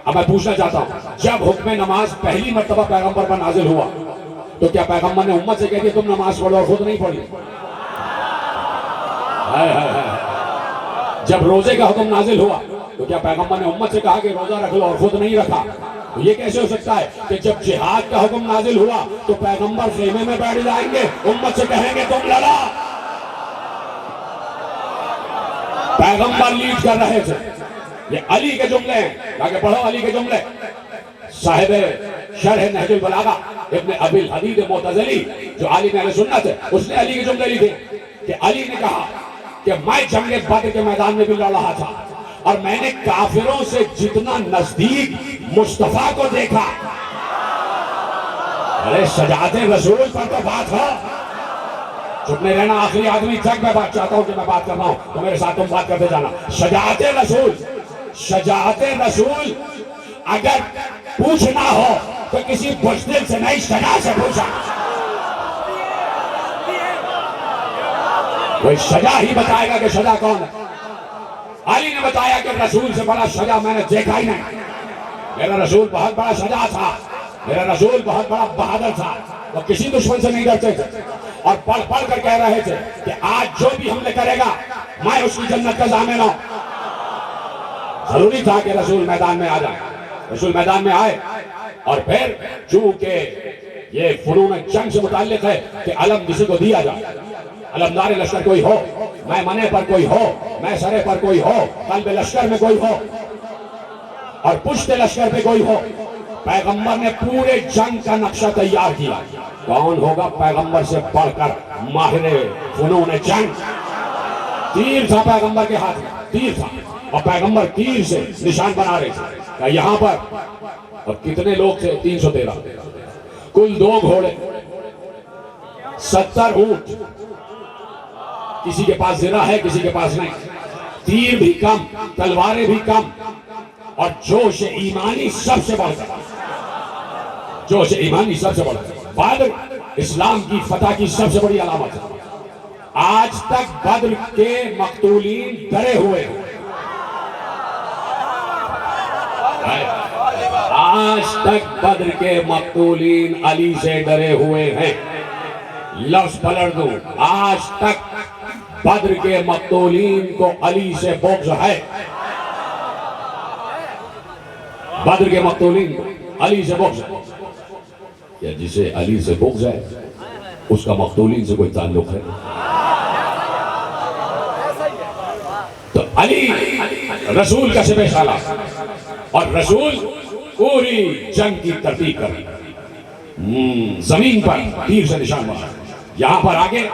اب میں پوچھنا چاہتا ہوں, جب حکم نماز پہلی مرتبہ پیغمبر پر نازل ہوا تو کیا پیغمبر نے امت سے کہہ دیا تم نماز پڑھو اور خود نہیں پڑھی؟ جب روزے کا حکم نازل ہوا تو کیا پیغمبر نے امت سے کہا کہ روزہ رکھ لو اور خود نہیں رکھا؟ تو یہ کیسے ہو سکتا ہے کہ جب جہاد کا حکم نازل ہوا تو پیغمبر خیمے میں بیٹھ جائیں گے, امت سے کہیں گے تم لڑا؟ پیغمبر لیڈ کر رہے تھے. یہ علی کے جملے ہیں, آگے پڑھو علی کے جملے. صاحب شرح نہج البلاغہ ابن ابی الحدید معتزلی جو عالم اہل سنت ہے, اس نے علی کے جملے لکھے کہ علی نے کہا کہ میں جنگ بدر کے میدان میں بھی لڑ رہا تھا اور میں نے کافروں سے جتنا نزدیک مصطفیٰ کو دیکھا. ارے شجاعت رسول پر تو بات ہو, چپ نہیں رہنا. آخری آدمی تک میں بات چاہتا ہوں کہ میں بات کر رہا ہوں تو میرے ساتھ تم بات کرتے جانا. شجاعت رسول اگر پوچھنا ہو تو کسی بزدل سے نہیں, شجاع سے پوچھا. کوئی شجاع ہی بتائے گا کہ شجاع کون ہے. علی نے بتایا کہ رسول سے بڑا شجاع میں نے دیکھا ہی نہیں. میرا رسول بہت بڑا شجاع تھا, میرا رسول بہت بڑا بہادر تھا, وہ کسی دشمن سے نہیں ڈرتے تھے اور پڑھ پڑھ کر کہہ رہے تھے کہ آج جو بھی حملے کرے گا میں اس کی جنت کا ضامن ہوں. ضروری تھا کہ رسول میدان میں آ جائے. رسول میدان میں آئے اور پھر چونکہ یہ فنون جنگ سے متعلق ہے کہ علم کسی کو دیا جائے. علمدار لشکر کوئی ہو, میں منے پر کوئی ہو, میں سرے پر کوئی ہو, قلب لشکر میں کوئی ہو اور پشت لشکر پہ کوئی ہو. پیغمبر نے پورے جنگ کا نقشہ تیار کیا. کون ہوگا پیغمبر سے بڑھ کر ماہر فنون جنگ؟ تیر تھا پیغمبر کے ہاتھ میں, تیر تھا, اور پیغمبر تیر سے نشان بنا رہے تھے کہ یہاں پر. اور کتنے لوگ تھے؟ 313. کل 2 گھوڑے, 70 اونٹ. کسی کے پاس زرہ ہے, کسی کے پاس نہیں. تیر بھی کم, تلواریں بھی کم, اور جوش ایمانی سب سے بڑھ کر, جوش ایمانی سب سے بڑھ کر. بدر اسلام کی فتح کی سب سے بڑی علامت ہے. آج تک بدر کے مقتولین ڈرے ہوئے ہیں، آج تک بدر کے مقتولین علی سے ڈرے ہوئے ہیں۔ لفظ پلٹ دوں، آج تک بدر کے مقتولین کو علی سے بغض ہے، بدر کے مقتولین کو علی سے بغض ہے۔ یا جسے علی سے بغض ہے اس کا مقتولین سے کوئی تعلق ہے؟ تو علی رسول کا سپہ سالار، اور رسول پوری جنگ کی ترتیب کر زمین پر تیر سے نشان مارا۔ یہاں پر آگے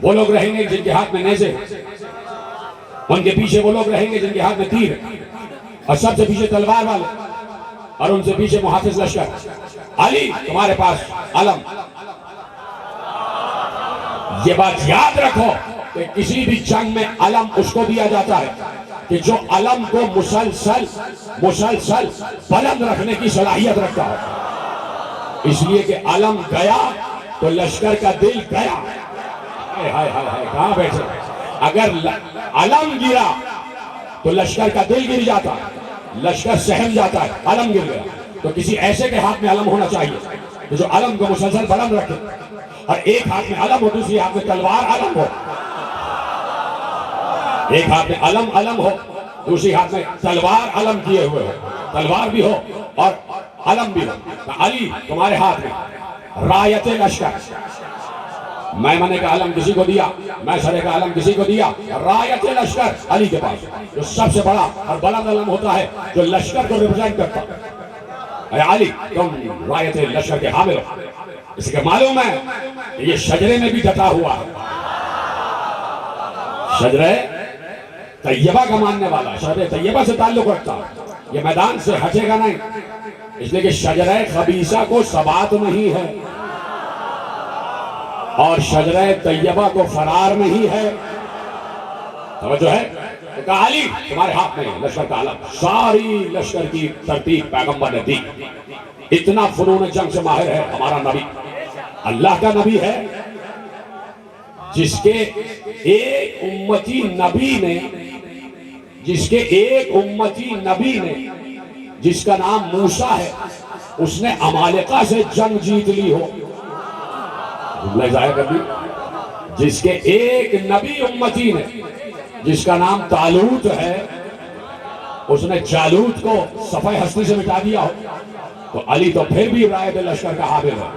وہ لوگ رہیں گے جن کے ہاتھ میں نیزے، ان کے پیچھے وہ لوگ رہیں گے جن کے ہاتھ میں تیر، اور سب سے پیچھے تلوار والے، اور ان سے پیچھے محافظ لشکر۔ علی تمہارے پاس علم، یہ بات یاد رکھو کہ کسی بھی جنگ میں علم اس کو دیا جاتا ہے کہ جو علم کو مسلسل بلند رکھنے کی صلاحیت رکھتا ہے، اس لیے کہ علم گیا تو لشکر کا دل گیا۔ کہاں بیٹھے؟ اگر علم گرا تو لشکر کا دل گر جاتا، لشکر سہم جاتا ہے۔ علم گر گیا تو کسی ایسے کے ہاتھ میں علم ہونا چاہیے کہ جو علم کو مسلسل بلند رکھے، اور ایک ہاتھ میں علم ہو، دوسری ہاتھ میں تلوار علم ہو، ایک ہاتھ میں علم ہو، دوسری ہاتھ میں تلوار علم کیے ہوئے ہو، تلوار بھی ہو اور علم بھی ہو۔ علی تمہارے ہاتھ میں رایت لشکر، میمنے کا علم کسی کو دیا، میسرے کا علم کسی کو دیا، رایت لشکر علی کے پاس، جو سب سے بڑا اور بلند علم ہوتا ہے جو لشکر کو ریپرزینٹ کرتا۔ اے علی تم رایت لشکر کے حامل ہو، اس کے معلوم ہے کہ یہ شجرے میں بھی ڈٹا ہوا ہے، شجرے طیبہ کا ماننے والا، شجرے طیبہ سے تعلق رکھتا، یہ میدان سے ہٹے گا نہیں، اس لیے کہ شجرہ خبیثہ کو ثبات نہیں ہے اور شجرہ طیبہ کو فرار نہیں ہے۔ توجہ ہے؟ تو کہا علی تمہارے ہاتھ میں لشکر کا علم، ساری لشکر کی ترتیب پیغمبر نے دی۔ اتنا فنون جنگ سے ماہر ہے ہمارا نبی، اللہ کا نبی ہے، جس کے ایک امتی نبی نے جس کا نام موسیٰ ہے، اس نے عمالقہ سے جنگ جیت لی ہو، ظاہر کر دی، جس کے ایک نبی امتی نے جس کا نام طالوت ہے، اس نے جالوت کو صفحہ ہستی سے مٹا دیا ہو، تو علی تو پھر بھی رایت لشکر کا حامل ہے۔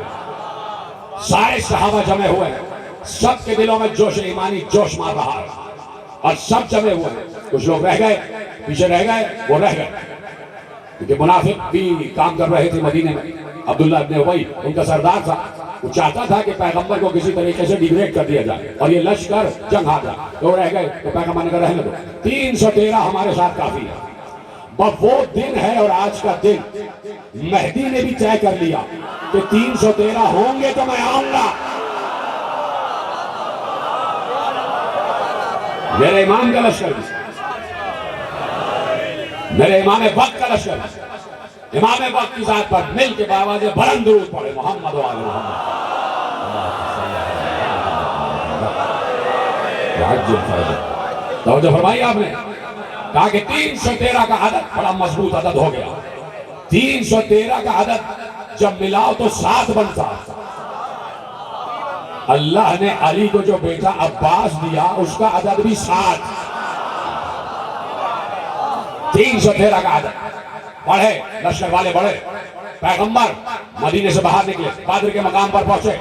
سارے صحابہ جمع ہوئے ہیں، سب کے دلوں میں جوش ایمانی جوش مار رہا ہے، اور سب جمع ہوئے ہیں۔ کچھ لوگ رہ گئے، پیچھے رہ گئے، وہ رہ گئے کیونکہ منافق بھی کام کر رہے تھے مدینے میں۔ عبداللہ ابن ابی ان کا سردار تھا، وہ چاہتا تھا کہ پیغمبر کو کسی طریقے سے ڈیگریڈ کر دیا جائے اور یہ لشکر جنگ ہار جائے، تو رہ گئے، تو پیغمبر نے کہا رہنے دو، 313 ہمارے ساتھ کافی ہے۔ بس وہ دن ہے اور آج کا دن مہدی نے بھی طے کر لیا کہ 313 ہوں گے تو میں آؤں گا۔ میرے امام کا لشکر بھی، میرے امام وقت کا لشکر بھی، امام وقت کی ذات پر مل کے باواز بلند درود پڑھے، محمد و آل محمد۔ توجہ فرمائی آپ نے، کہا کہ 313 کا عدد بڑا مضبوط عدد ہو گیا۔ 313 کا عدد جب ملاؤ تو 7 بنتا۔ اللہ نے علی کو جو بیٹا عباس دیا اس کا عدد بھی 7۔ 313 کا عدد بڑھے، لشکر والے بڑھے، پیغمبر مدینے سے باہر نکلے، بدر کے مقام پر پہنچے،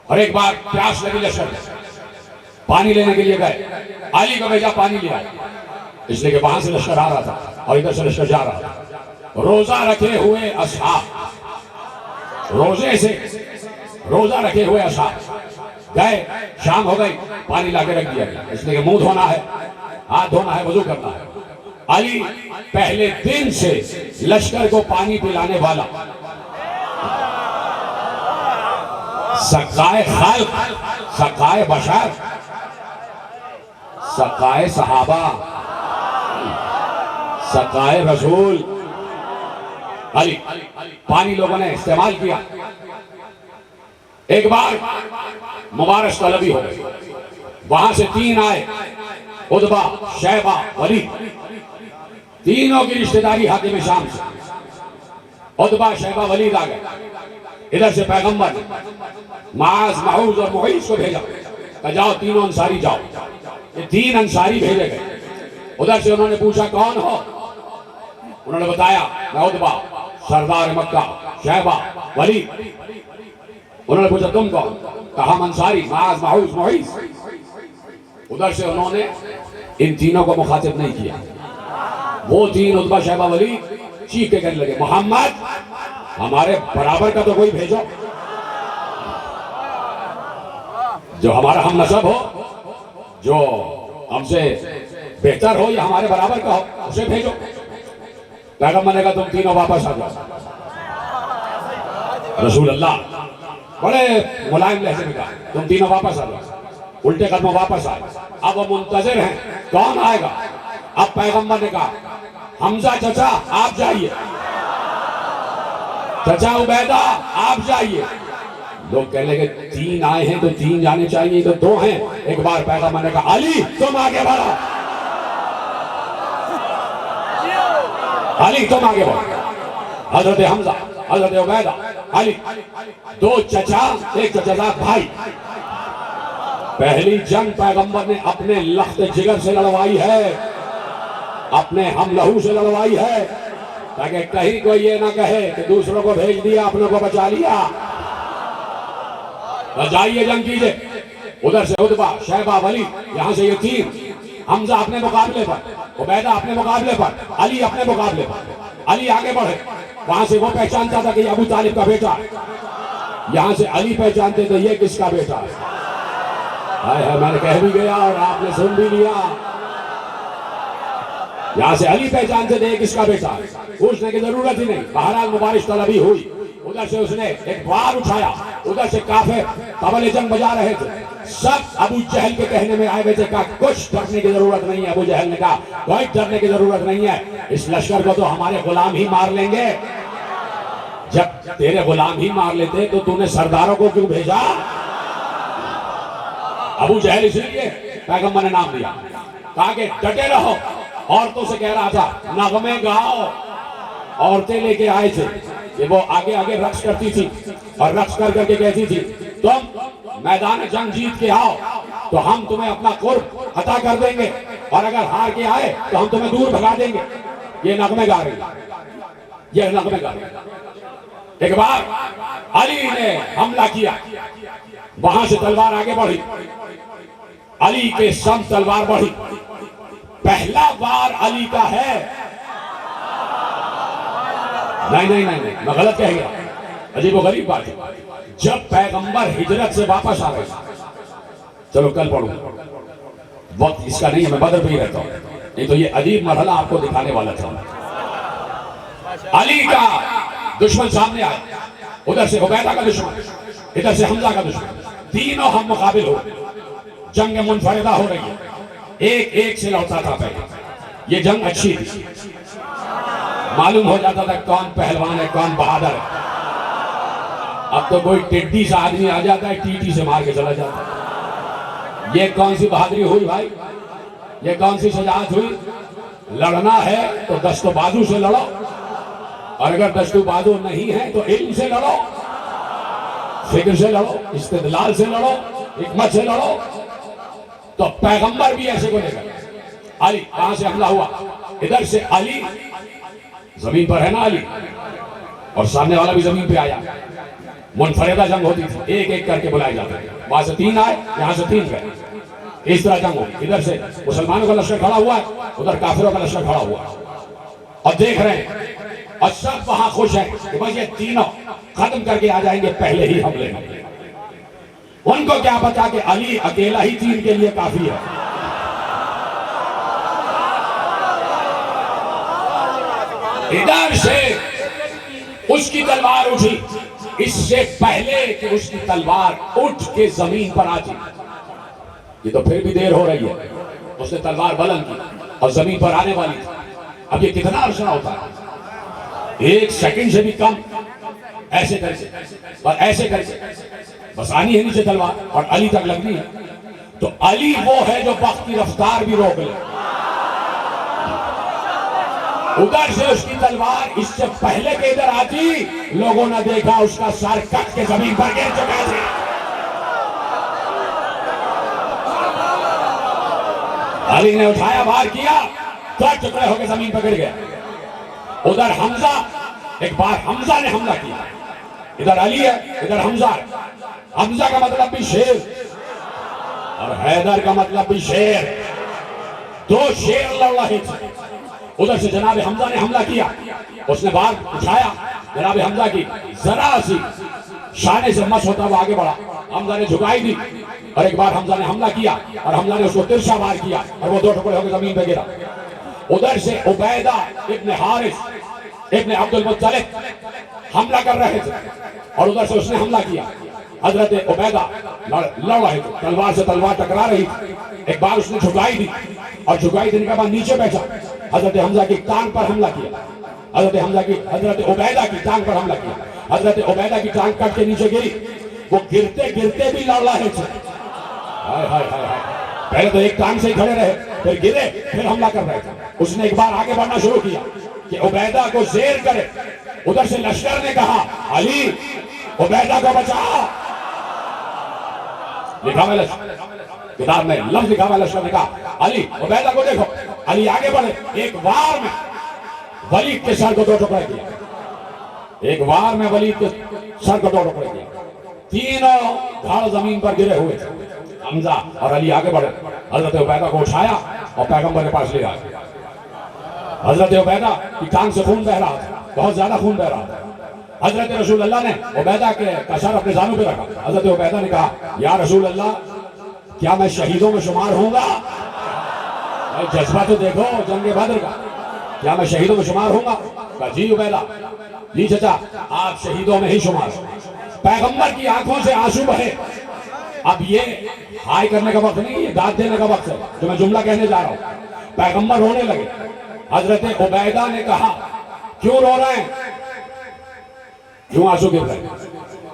اور ایک بار پیاس لگی لشکر، پانی لینے کے لیے گئے، علی کو بھیجا پانی لیا، اس لیے کہ وہاں سے لشکر آ رہا تھا اور ادھر سے لشکر جا رہا تھا۔ روزہ رکھے ہوئے اصحاب، روزہ رکھے ہوئے اصحاب گئے، شام ہو گئی، پانی لا کے رکھ دیا گیا، اس لیے کہ منہ دھونا ہے، ہاتھ دھونا ہے، وضو کرنا ہے۔ علی پہلے دن سے لشکر کو پانی پلانے والا، سقائے خلق، سقائے بشر، سقائے صحابہ، سقائے رسول۔ علی پانی لوگوں نے استعمال کیا، ایک بار مبارک طلبی ہو گئی، وہاں سے 3 آئے، عتبہ، شیبہ، ولید، تینوں کی رشتہ داری حاکم شام سے۔ عتبہ، شیبہ، ولید آ گئے، ادھر سے پیغمبر نے معاذ، معوذ اور معیذ کو بھیجا کہ جاؤ تینوں انصاری جاؤ۔ یہ 3 انصاری بھیجے گئے، ادھر سے انہوں نے پوچھا کون ہو؟ انہوں نے بتایا میں عتبہ، سردار مکہ، شیبہ، ولید۔ انہوں نے پوچھا تم کون؟ کہا ہم انصاری، معاذ، معوذ، معیذ۔ ادھر سے انہوں نے ان تینوں کو مخاطب نہیں کیا، وہ 3 عتبہ، شیبہ، ولید چیخ کے کہنے لگے محمد ہمارے برابر کا تو کوئی بھیجو، جو ہمارا ہم نسب ہو، جو ہم سے بہتر ہو یا ہمارے برابر کا ہو، اسے بھیجو۔ پیغمبر نے کہا تم تینوں واپس آ جاؤ۔ رسول اللہ بڑے ملائم لہجے میں کہا تم تینوں واپس آ جاؤ، الٹے قدم واپس آئے۔ اب وہ منتظر ہیں کون آئے گا۔ اب پیغمبر نے کہا حمزہ چچا آپ جائیے، چچا عبیدہ آپ جائیے۔ لوگ کہنے لگے 3 آئے ہیں تو 3 جانے چاہیے، تو 2 ہیں۔ ایک بار پیغمبر نے کہا علی تم آگے بڑھو، علی تم آگے بڑھو۔ حضرت حمزہ، حضرت عبیدہ، علی، 2 چچا، 1 چچا بھائی۔ پہلی جنگ پیغمبر نے اپنے لخت جگر سے لڑوائی ہے، اپنے ہم لہو سے لڑوائی ہے، تاکہ کہیں کوئی یہ نہ کہے کہ دوسروں کو بھیج دیا اپنوں کو بچا لیا۔ جائیے جنگ کیجئے۔ ادھر سے عتبہ، شیبہ، ولید، یہاں سے یہ 3، حمزہ اپنے مقابلے پر، عبیدہ اپنے مقابلے پر، علی اپنے مقابلے پر۔ علی آگے بڑھے، وہاں سے وہ پہچانتا تھا کہ یہ ابو طالب کا بیٹا، یہاں سے علی پہچانتے تھے یہ کس کا بیٹا ہے۔ ہائے میں نے کہہ بھی گیا اور آپ نے سن بھی لیا۔ یہاں سے علی پہچانتے تھے یہ کس کا بیٹا ہے، پوچھنے کی ضرورت ہی نہیں۔ بہرحال مبارک طلبی ہوئی، ادھر سے اس نے ایک وار اٹھایا، ادھر سے کافر طبل جنگ بجا رہے تھے، سب ابو جہل کے کہنے میں آئے ہوئے تھے۔ کہا کچھ ڈرنے کی ضرورت نہیں ہے۔ ابو جہل نے کہا کوئی ڈرنے کی ضرورت نہیں ہے، اس لشکر کو تو ہمارے غلام ہی مار لیں گے۔ جب تیرے غلام ہی مار لیتے تو تو نے سرداروں کو کیوں بھیجا؟ ابو جہل اسی لیے پیغمبر نے نام دیا، کہا کہ ڈٹے رہو۔ عورتوں سے کہہ رہا تھا نغمے گاؤ، عورتیں لے کے آئے تھے کہ وہ آگے آگے رقص کرتی تھی اور رقص کر کر کے کہتی تھی تم میدان جنگ جیت کے آؤ تو ہم تمہیں اپنا قرب عطا کر دیں گے، اور اگر ہار کے آئے تو ہم تمہیں دور بھگا دیں گے۔ یہ نغمے گا رہی، یہ نغمے گا رہی۔ ایک بار علی نے حملہ کیا، وہاں سے تلوار آگے بڑھی، علی کے سمت تلوار بڑھی، پہلا وار علی کا ہے۔ نہیں میں غلط کہہ گیا، عجیب و غریب بات ہے۔ جب پیغمبر ہجرت سے واپس آ گئے، چلو کل پڑھوں، وقت اس کا نہیں ہے، میں بدر پہ ہی رہتا ہوں، نہیں تو یہ عجیب مرحلہ آپ کو دکھانے والا تھا۔ علی کا دشمن سامنے آیا، ادھر سے عبیدہ کا دشمن، ادھر سے حمزہ کا دشمن، تینوں ہم مقابل ہو، جنگ منفردہ ہو رہی ہے، ایک ایک سے لڑتا تھا پہلے۔ یہ جنگ اچھی تھی، معلوم ہو جاتا تھا کون پہلوان ہے کون بہادر ہے۔ اب تو کوئی ٹڈی سا آدمی آ جاتا ہے ٹیٹی سے مار کے چلا جاتا ہے۔ یہ کون سی بہادری ہوئی بھائی، یہ کون سی شجاعت ہوئی؟ لڑنا ہے تو دست و بازو سے لڑو، اور اگر دست و بازو نہیں ہے تو علم سے لڑو، فکر سے لڑو، استدلال سے لڑو، حکمت سے لڑو۔ تو پیغمبر بھی ایسے کو لے گئے۔ علی کہاں سے حملہ ہوا؟ ادھر سے علی زمین پر ہے نا علی، اور سامنے والا بھی زمین پہ آیا، منفردہ جنگ ہوتی تھی، ایک ایک کر کے بلائے جاتے تھے، وہاں سے 3 آئے یہاں سے 3 گئے، اس طرح جنگ ہو۔ ادھر سے مسلمانوں کا لشکر کھڑا ہوا ہے، ادھر کافروں کا لشکر کھڑا ہوا ہے، اور دیکھ رہے ہیں، اور سب وہاں خوش ہیں کہ بس یہ تینوں ختم کر کے آ جائیں گے پہلے ہی حملے میں۔ ان کو کیا پتا کہ علی اکیلا ہی 3 کے لیے کافی ہے۔ ادھر سے اس کی تلوار اٹھی، اس سے پہلے کہ اس کی تلوار اٹھ کے زمین پر آتی، یہ تو پھر بھی دیر ہو رہی ہے، اس نے تلوار بلند کی اور زمین پر آنے والی تھی۔ اب یہ کتنا عرصہ ہوتا ہے، 1 سیکنڈ سے بھی کم، ایسے کر کے اور ایسے کر کے بس آنی ہے نیچے تلوار اور علی تک لگنی ہے. تو علی وہ ہے جو وقت کی رفتار بھی روک لے. ادھر سے اس کی تلوار اس سے پہلے کہ ادھر آتی لوگوں نے دیکھا اس کا سر کٹ کے زمین پر گر چکا تھا. علی نے اٹھایا وار کیا تو ٹکڑے ہو کے زمین پر گر گئے. ادھر حمزہ ایک بار حمزہ نے حملہ کیا. ادھر علی ہے ادھر حمزہ ہے. حمزہ کا مطلب بھی شیر اور حیدر کا مطلب بھی شیر. دو شیر لڑ رہے تھے. ادھر سے جناب حمزہ نے حملہ کیا. اس نے بار اٹھایا جناب حمزہ کی ذرا سی شانے سے مس ہوتا وہ آگے بڑھا. حمزہ نے جھکائی دی اور ایک بار حمزہ نے حملہ کیا اور حمزہ نے اس کو ترشا وار کیا اور وہ دو ٹکڑے ہو کے زمین پہ گرا. ادھر سے عبیدہ ابن حارث ابن عبد المطلب حملہ کر رہے تھے اور ادھر سے اس نے حملہ کیا. حضرت عبیدہ لڑ رہے تھے. تلوار سے تلوار ٹکرا رہی تھی. ایک بار اس نے جھکائی دی اور جھکائی دینے کے بعد نیچے بیٹھا. حضرت حمزہ کی ٹانگ پر حملہ کیا. حضرت عبیدہ کی ٹانگ پر حملہ کیا. حضرت عبیدہ کی ٹانگ کٹ کے نیچے گری. وہ گرتے گرتے بھی لڑ رہے تھے. پہلے تو ایک ٹانگ سے ہی کھڑے رہے پھر گرے پھر حملہ کر رہے تھے. اس نے ایک بار آگے بڑھنا شروع کیا کہ عبیدہ کو زیر کرے. ادھر سے لشکر نے کہا علی عبیدہ کو بچا. لکھا ہوا کتاب میں لفظ لکھا ہوا لشکر نے کہا علی عبیدہ کو دیکھو. علی آگے بڑھے. ایک وار میں ولید کے سر کو دو ٹکڑے کیا. ایک وار میں ولید کے سر کو دو ٹکڑے کیا. تینوں دھڑ زمین پر گرے ہوئے تھے. حمزہ اور علی آگے بڑھے. حضرت عبیدہ کو اٹھایا اور پیغمبر کے پاس لے آئے. حضرت عبیدہ کی ٹانگ سے خون بہ رہا تھا. بہت زیادہ خون بہ رہا تھا. حضرت رسول اللہ نے عبیدہ کا سر اپنے زانوں پہ رکھا. حضرت عبیدہ نے کہا یا رسول اللہ کیا میں شہیدوں میں شمار ہوں گا؟ جذبہ تو دیکھو جنگ بدر کا. کیا میں شہیدوں میں شمار ہوں گا؟ کہا جی عبیدہ جی چچا آپ شہیدوں میں ہی شمار. پیغمبر کی آنکھوں سے آنسو بہے. اب یہ ہائی کرنے کا وقت نہیں, یہ داد دینے کا وقت ہے جو میں جملہ کہنے جا رہا ہوں. پیغمبر رونے لگے. حضرت عبیدہ نے کہا کیوں رو رہے ہیں, کیوں آنسو گر رہے ہیں؟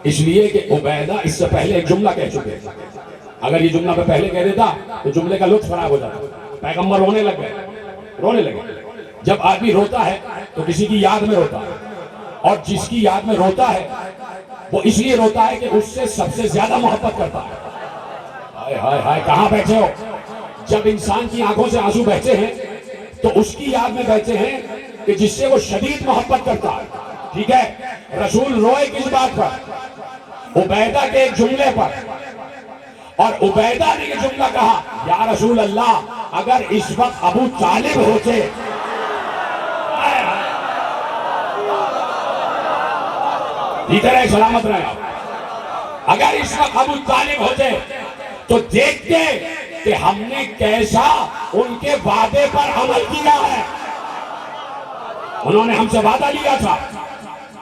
اس لیے کہ عبیدہ اس سے پہلے ایک جملہ کہہ چکے. اگر یہ جملہ پہ پہلے کہہ دیتا تو جملے کا لطف خراب ہو جاتا. پیغمبر رونے لگ گئے, رونے لگے. جب آدمی روتا ہے تو کسی کی یاد میں روتا ہے, اور جس کی یاد میں روتا ہے وہ اس لیے روتا ہے کہ اس سے سب سے زیادہ محبت کرتا ہے. ہائے ہائے ہائے کہاں بیٹھے ہو؟ جب انسان کی آنکھوں سے آنسو بہتے ہیں تو اس کی یاد میں بہتے ہیں کہ جس سے وہ شدید محبت کرتا ہے. ٹھیک ہے, رسول روئے کس بات پر؟ عبیدہ کے ایک جملے پر. اور عبیدہ نے یہ جملہ کہا یا رسول اللہ اگر اس وقت ابو طالب ہوتے, ادھر ہے سلامت رہے آپ, اگر اس وقت ابو طالب ہوتے تو دیکھتے کہ ہم نے کیسا ان کے وعدے پر عمل کیا ہے. انہوں نے ہم سے وعدہ لیا تھا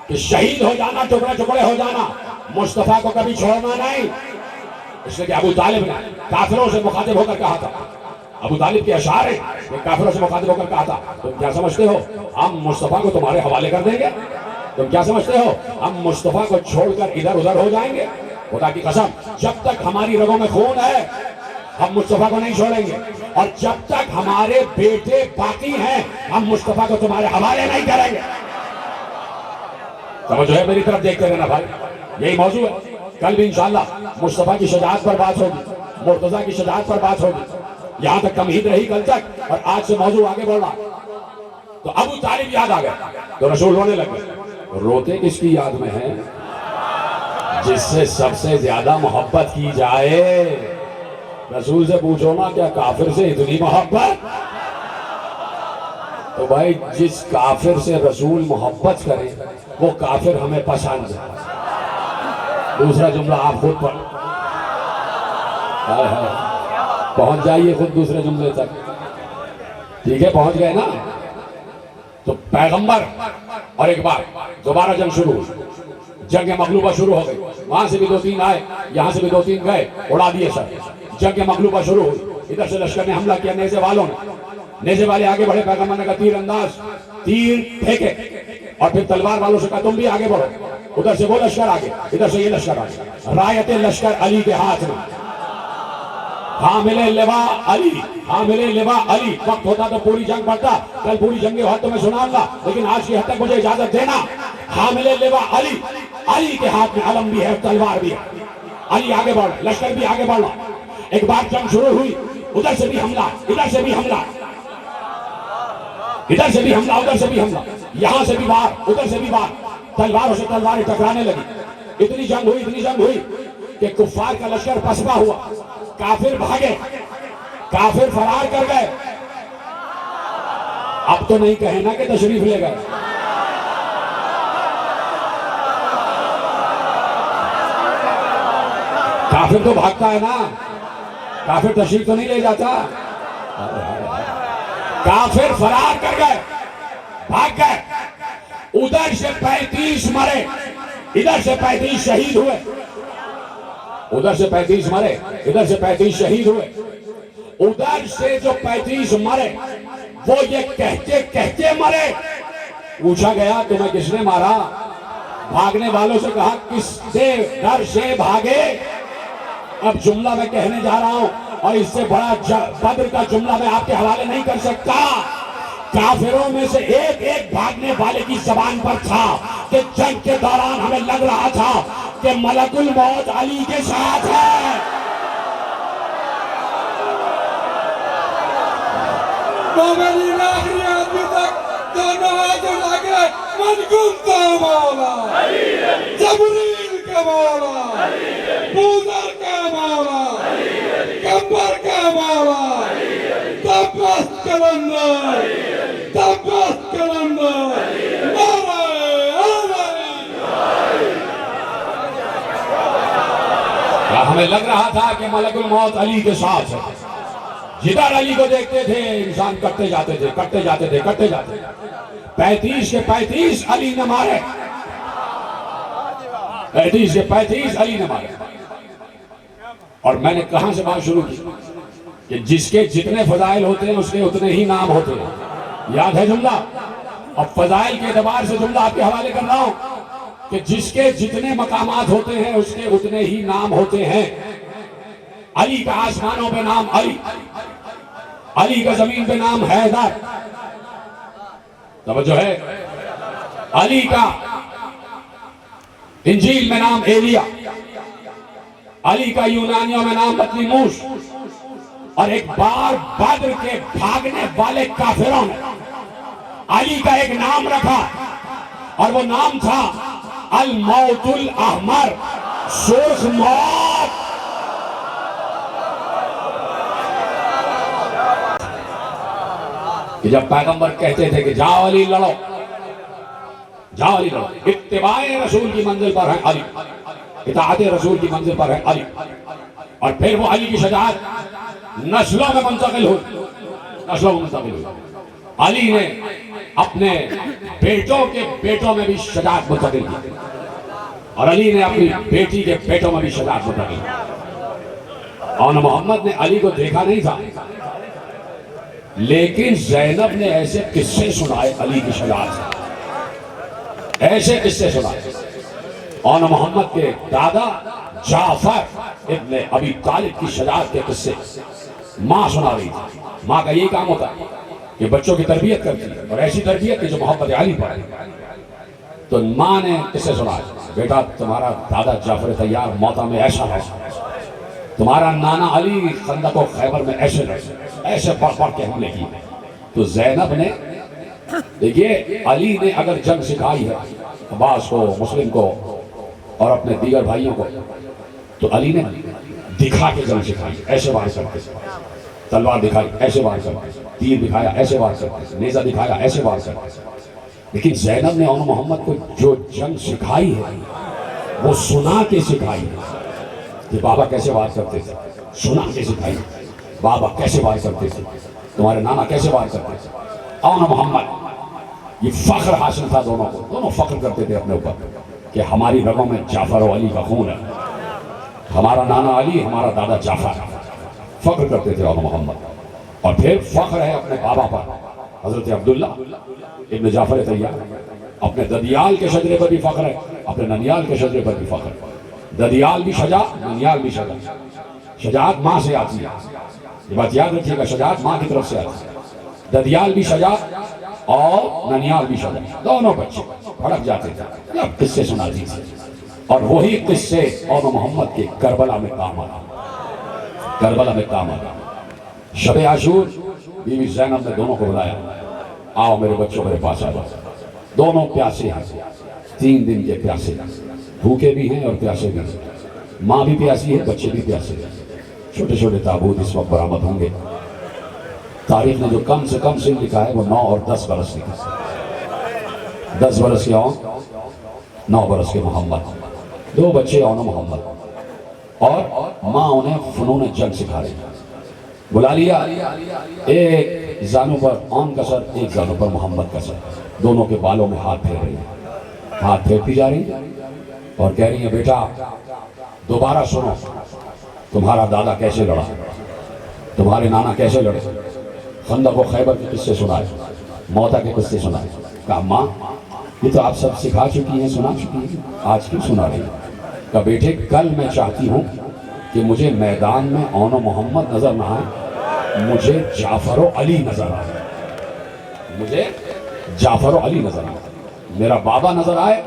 کہ شہید ہو جانا, ٹکڑے ٹکڑے ہو جانا, مصطفیٰ کو کبھی چھوڑنا نہیں. اس لیے کہ ابو طالب نے کافروں سے مخاطب ہو کر کہا تھا. ابو طالب کے اشعار ہیں کہ کافروں سے مخاطب ہو کر کہا تھا تم کیا سمجھتے ہو ہم مصطفیٰ کو تمہارے حوالے کر دیں گے؟ تم کیا سمجھتے ہو ہم مصطفیٰ کو چھوڑ کر ادھر ادھر ہو جائیں گے؟ خدا کی قسم جب تک ہماری رگوں میں خون ہے ہم مصطفیٰ کو نہیں چھوڑیں گے, اور جب تک ہمارے بیٹے باقی ہیں ہم مصطفیٰ کو تمہارے حوالے نہیں کریں گے. سمجھو ہے میری طرف دیکھتے رہنا بھائی, یہی موضوع ہے. کل بھی انشاءاللہ مصطفیٰ کی شجاعت پر بات ہوگی, مرتضیٰ کی شجاعت پر بات ہوگی. یہاں تک تمہید رہی کل تک, اور آج سے موضوع آگے بڑھ رہا. تو ابو طالب یاد آ گئے تو رسول رونے لگے. روتے کس کی یاد میں ہیں؟ جس سے سب سے زیادہ محبت کی جائے. رسول سے پوچھو نا کیا کافر سے اتنی محبت؟ تو بھائی جس کافر سے رسول محبت کرے وہ کافر ہمیں پسند ہے. دوسرا جملہ آپ خود پڑھ, پہنچ جائیے خود دوسرے جملے تک. ٹھیک ہے پہنچ گئے نا. تو پیغمبر اور ایک بار دوبارہ جنگ شروع ہوئی, جنگ مغلوبہ شروع ہو گئی. وہاں سے بھی دو تین آئے, یہاں سے بھی دو تین گئے, اڑا دیے سر. جنگ مغلوبہ شروع ہوئی. ادھر سے لشکر نے حملہ کیا, نیزے والوں نے. نیزے والے آگے بڑھے, پیغمبر نے کہا تیر انداز, تیر پھینکے, اور پھر تلوار والوں سے کہا تم بھی آگے بڑھو. ادھر سے وہ لشکر آگے، ادھر سے یہ لشکر آگے، رایت لشکر علی کے ہاتھ میں، حامل لواء علی، حامل لواء علی۔ وقت ہوتا تو پوری جنگ پڑتا، کل پوری جنگی حد تو میں سناؤں گا، لیکن آج کی حد تک مجھے اجازت دینا۔ حامل لواء علی، علی کے ہاتھ میں علم بھی ہے، تلوار بھی ہے، علی آگے بڑھ، لشکر بھی آگے بڑھ۔ ایک بار جنگ شروع ہوئی، ادھر سے بھی حملہ، ادھر سے بھی حملہ، ادھر سے بھی حملہ، ادھر سے بھی حملہ، یہاں سے بھی وار، ادھر سے بھی وار، تلواروں سے تلواریں ٹکرانے لگی۔ اتنی جنگ ہوئی کہ کفار کا لشکر پسپا ہوا، کافر بھاگے، کافر فرار کر گئے۔ اب تو نہیں کہیں نا کہ تشریف لے گئے، کافر تو بھاگتا ہے نا، کافر تشریف تو نہیں لے جاتا، کافر فرار کر گئے، بھاگ گئے۔ ادھر سے 35 مرے، ادھر سے 35 شہید ہوئے، ادھر سے 35 مرے، ادھر سے 35 شہید ہوئے۔ ادھر سے جو 35 مرے وہ یہ کہتے کہتے مرے۔ پوچھا گیا تمہیں کس نے مارا؟ بھاگنے والوں سے کہا کس سے ڈر سے بھاگے؟ اب جملہ میں کہنے جا رہا ہوں اور اس سے بڑا بدر کا جملہ میں آپ کے حوالے نہیں کر سکتا۔ کافروں میں سے ایک ایک بھاگنے والے کی زبان پر تھا کہ جنگ کے دوران ہمیں لگ رہا تھا کہ ملک الموت علی کے ساتھ ہے۔ مومنین آخری آدمی تک دونوں ہاتھ اٹھا کے منگل کا مولا، جبریل کا مولا، بوذر کا مولا، کمبر کا مولا، تبست کلندر، تبست کلندر، نعرہ کیا ہمیں لگ رہا تھا کہ ملک الموت علی کے ساتھ ہے؟ جدھر علی کو دیکھتے تھے انسان کٹتے جاتے تھے، کٹتے جاتے تھے، کٹتے جاتے تھے۔ 35 کے 35 علی نے مارے، 35 کے 35 علی نے مارے۔ اور میں نے کہاں سے بات شروع کی کہ جس کے جتنے فضائل ہوتے ہیں اس کے اتنے ہی نام ہوتے ہیں۔ یاد ہے جملہ؟ اب فضائل کے اعتبار سے جملہ آپ کے حوالے کر رہا ہوں کہ جس کے جتنے مقامات ہوتے ہیں اس کے اتنے ہی نام ہوتے ہیں۔ علی کا آسمانوں پہ نام علی، علی کا زمین پہ نام حیدر، توجہ ہے، علی کا انجیل میں نام ایلیا، علی کا یونانیوں میں نام بطلیموس۔ اور ایک بار بدر کے بھاگنے والے کافروں نے علی کا ایک نام رکھا اور وہ نام تھا الموت الاحمر، سرخ موت۔ کہ جب پیغمبر کہتے تھے کہ جاؤ علی لڑو، جاؤ علی لڑو، اتباع رسول کی منزل پر ہے علی، اطاعت رسول کی منزل پر ہے علی۔ اور پھر وہ علی کی شجاعت نسلوں میں منتقل ہوئی، نسلوں میں منتقل ہوئی۔ علی نے اپنے بیٹوں کے بیٹوں میں بھی شجاعت منتقل کی، اور علی نے اپنی بیٹی کے بیٹوں میں بھی شجاعت منتقل کی۔ اور محمد نے علی کو دیکھا نہیں تھا، لیکن زینب نے ایسے قصے سنائے علی کی شجاعت سے، ایسے قصے سنائے۔ اور محمد کے دادا جعفر ابن ابی طالب کی شجاعت کے قصے ماں سنا رہی تھی۔ ماں کا یہی کام ہوتا ہے کہ بچوں کی تربیت کرتی ہے، اور ایسی تربیت کہ جو محبت علی پر ہے۔ تو ماں نے قصے سنائے، بیٹا تمہارا دادا جعفر طیار موتا میں ایسا رہا، تمہارا نانا علی خندق و خیبر میں ایسے رہے، ایسے بڑھ بڑھ کے حملے کی۔ تو زینب نے دیکھیے، علی نے اگر جنگ سکھائی ہے عباس کو، مسلم کو اور اپنے دیگر بھائیوں کو، تو علی نے دکھا کے جنگ سکھائی، ایسے وار کرتے، تلوار دکھائی ایسے وار کرتے، تیر دکھایا ایسے وار کرتے، نیزہ دکھایا ایسے وار کرتے۔ لیکن زینب نے اور محمد کو جو جنگ سکھائی ہے وہ سنا کے سکھائی ہے کہ بابا کیسے وار کرتے تھے، سنا کے سکھائی، بابا کیسے وار کرتے تھے، تمہارے نانا کیسے وار کرتے تھے۔ اور محمد، یہ فخر حاصل تھا دونوں کو، دونوں فخر کرتے تھے اپنے اوپر کہ ہماری رگوں میں جعفر و علی کا خون ہے، ہمارا نانا علی، ہمارا دادا جعفر، فخر کرتے تھے اور محمد۔ اور پھر فخر ہے اپنے بابا پر، حضرت عبداللہ ابن جعفر طیار، اپنے ددیال کے شجرے پر بھی فخر ہے، اپنے ننیال کے شجرے پر بھی فخر ہے۔ ددیال بھی شجاع، ننیال بھی شجاع۔ شجاعت ماں سے آتی ہے، یہ بات یاد رکھیے گا، شجاعت ماں کی طرف سے آتی ہے۔ ددیال بھی شجاع اور ننیال بھی شجاع، دونوں بچے بھڑک جاتے تھے، اب قصے سناتی تھی، اور وہی قصے اون محمد کے کربلا میں کام آیا، کربلا میں کام آیا۔ شب عاشور بیوی زینب نے دونوں کو بلایا، آؤ میرے بچوں میرے پاس آ جاؤ، دونوں پیاسے ہیں، 3 دن کے پیاسے، بھوکے بھی ہیں اور پیاسے بھی ہیں، ماں بھی پیاسی ہے، بچے بھی پیاسے ہیں۔ چھوٹے چھوٹے تابوت اس وقت برآمد ہوں گے۔ تاریخ نے جو کم سے کم سن لکھا ہے وہ 9 اور 10 برس لکھا ہے، 10 برس کے اون، 9 برس کے محمد، 2 بچے اون و محمد، اور ماں انہیں فنون جنگ سکھا رہی ہے۔ بلا لیا، ایک زانوں پر اون کا سر، ایک زانوں پر محمد کا سر، دونوں کے بالوں میں ہاتھ پھیر رہی ہے، ہاتھ پھیرتی جا رہی ہے اور کہہ رہی ہیں بیٹا دوبارہ سنو، تمہارا دادا کیسے لڑا، تمہارے نانا کیسے لڑے، خندق و خیبر کے قصے سنائے، موتا کے قصے سنائے۔ کہا ماں یہ تو آپ سب سکھا چکی ہیں، سنا چکی ہیں، آج کیوں سنا رہی ہیں؟ کہا بیٹے کل میں چاہتی ہوں کہ مجھے میدان میں اون و محمد نظر نہ آئے، مجھے جعفر و علی نظر آئے، مجھے جعفر و علی نظر آئے، میرا بابا نظر آئے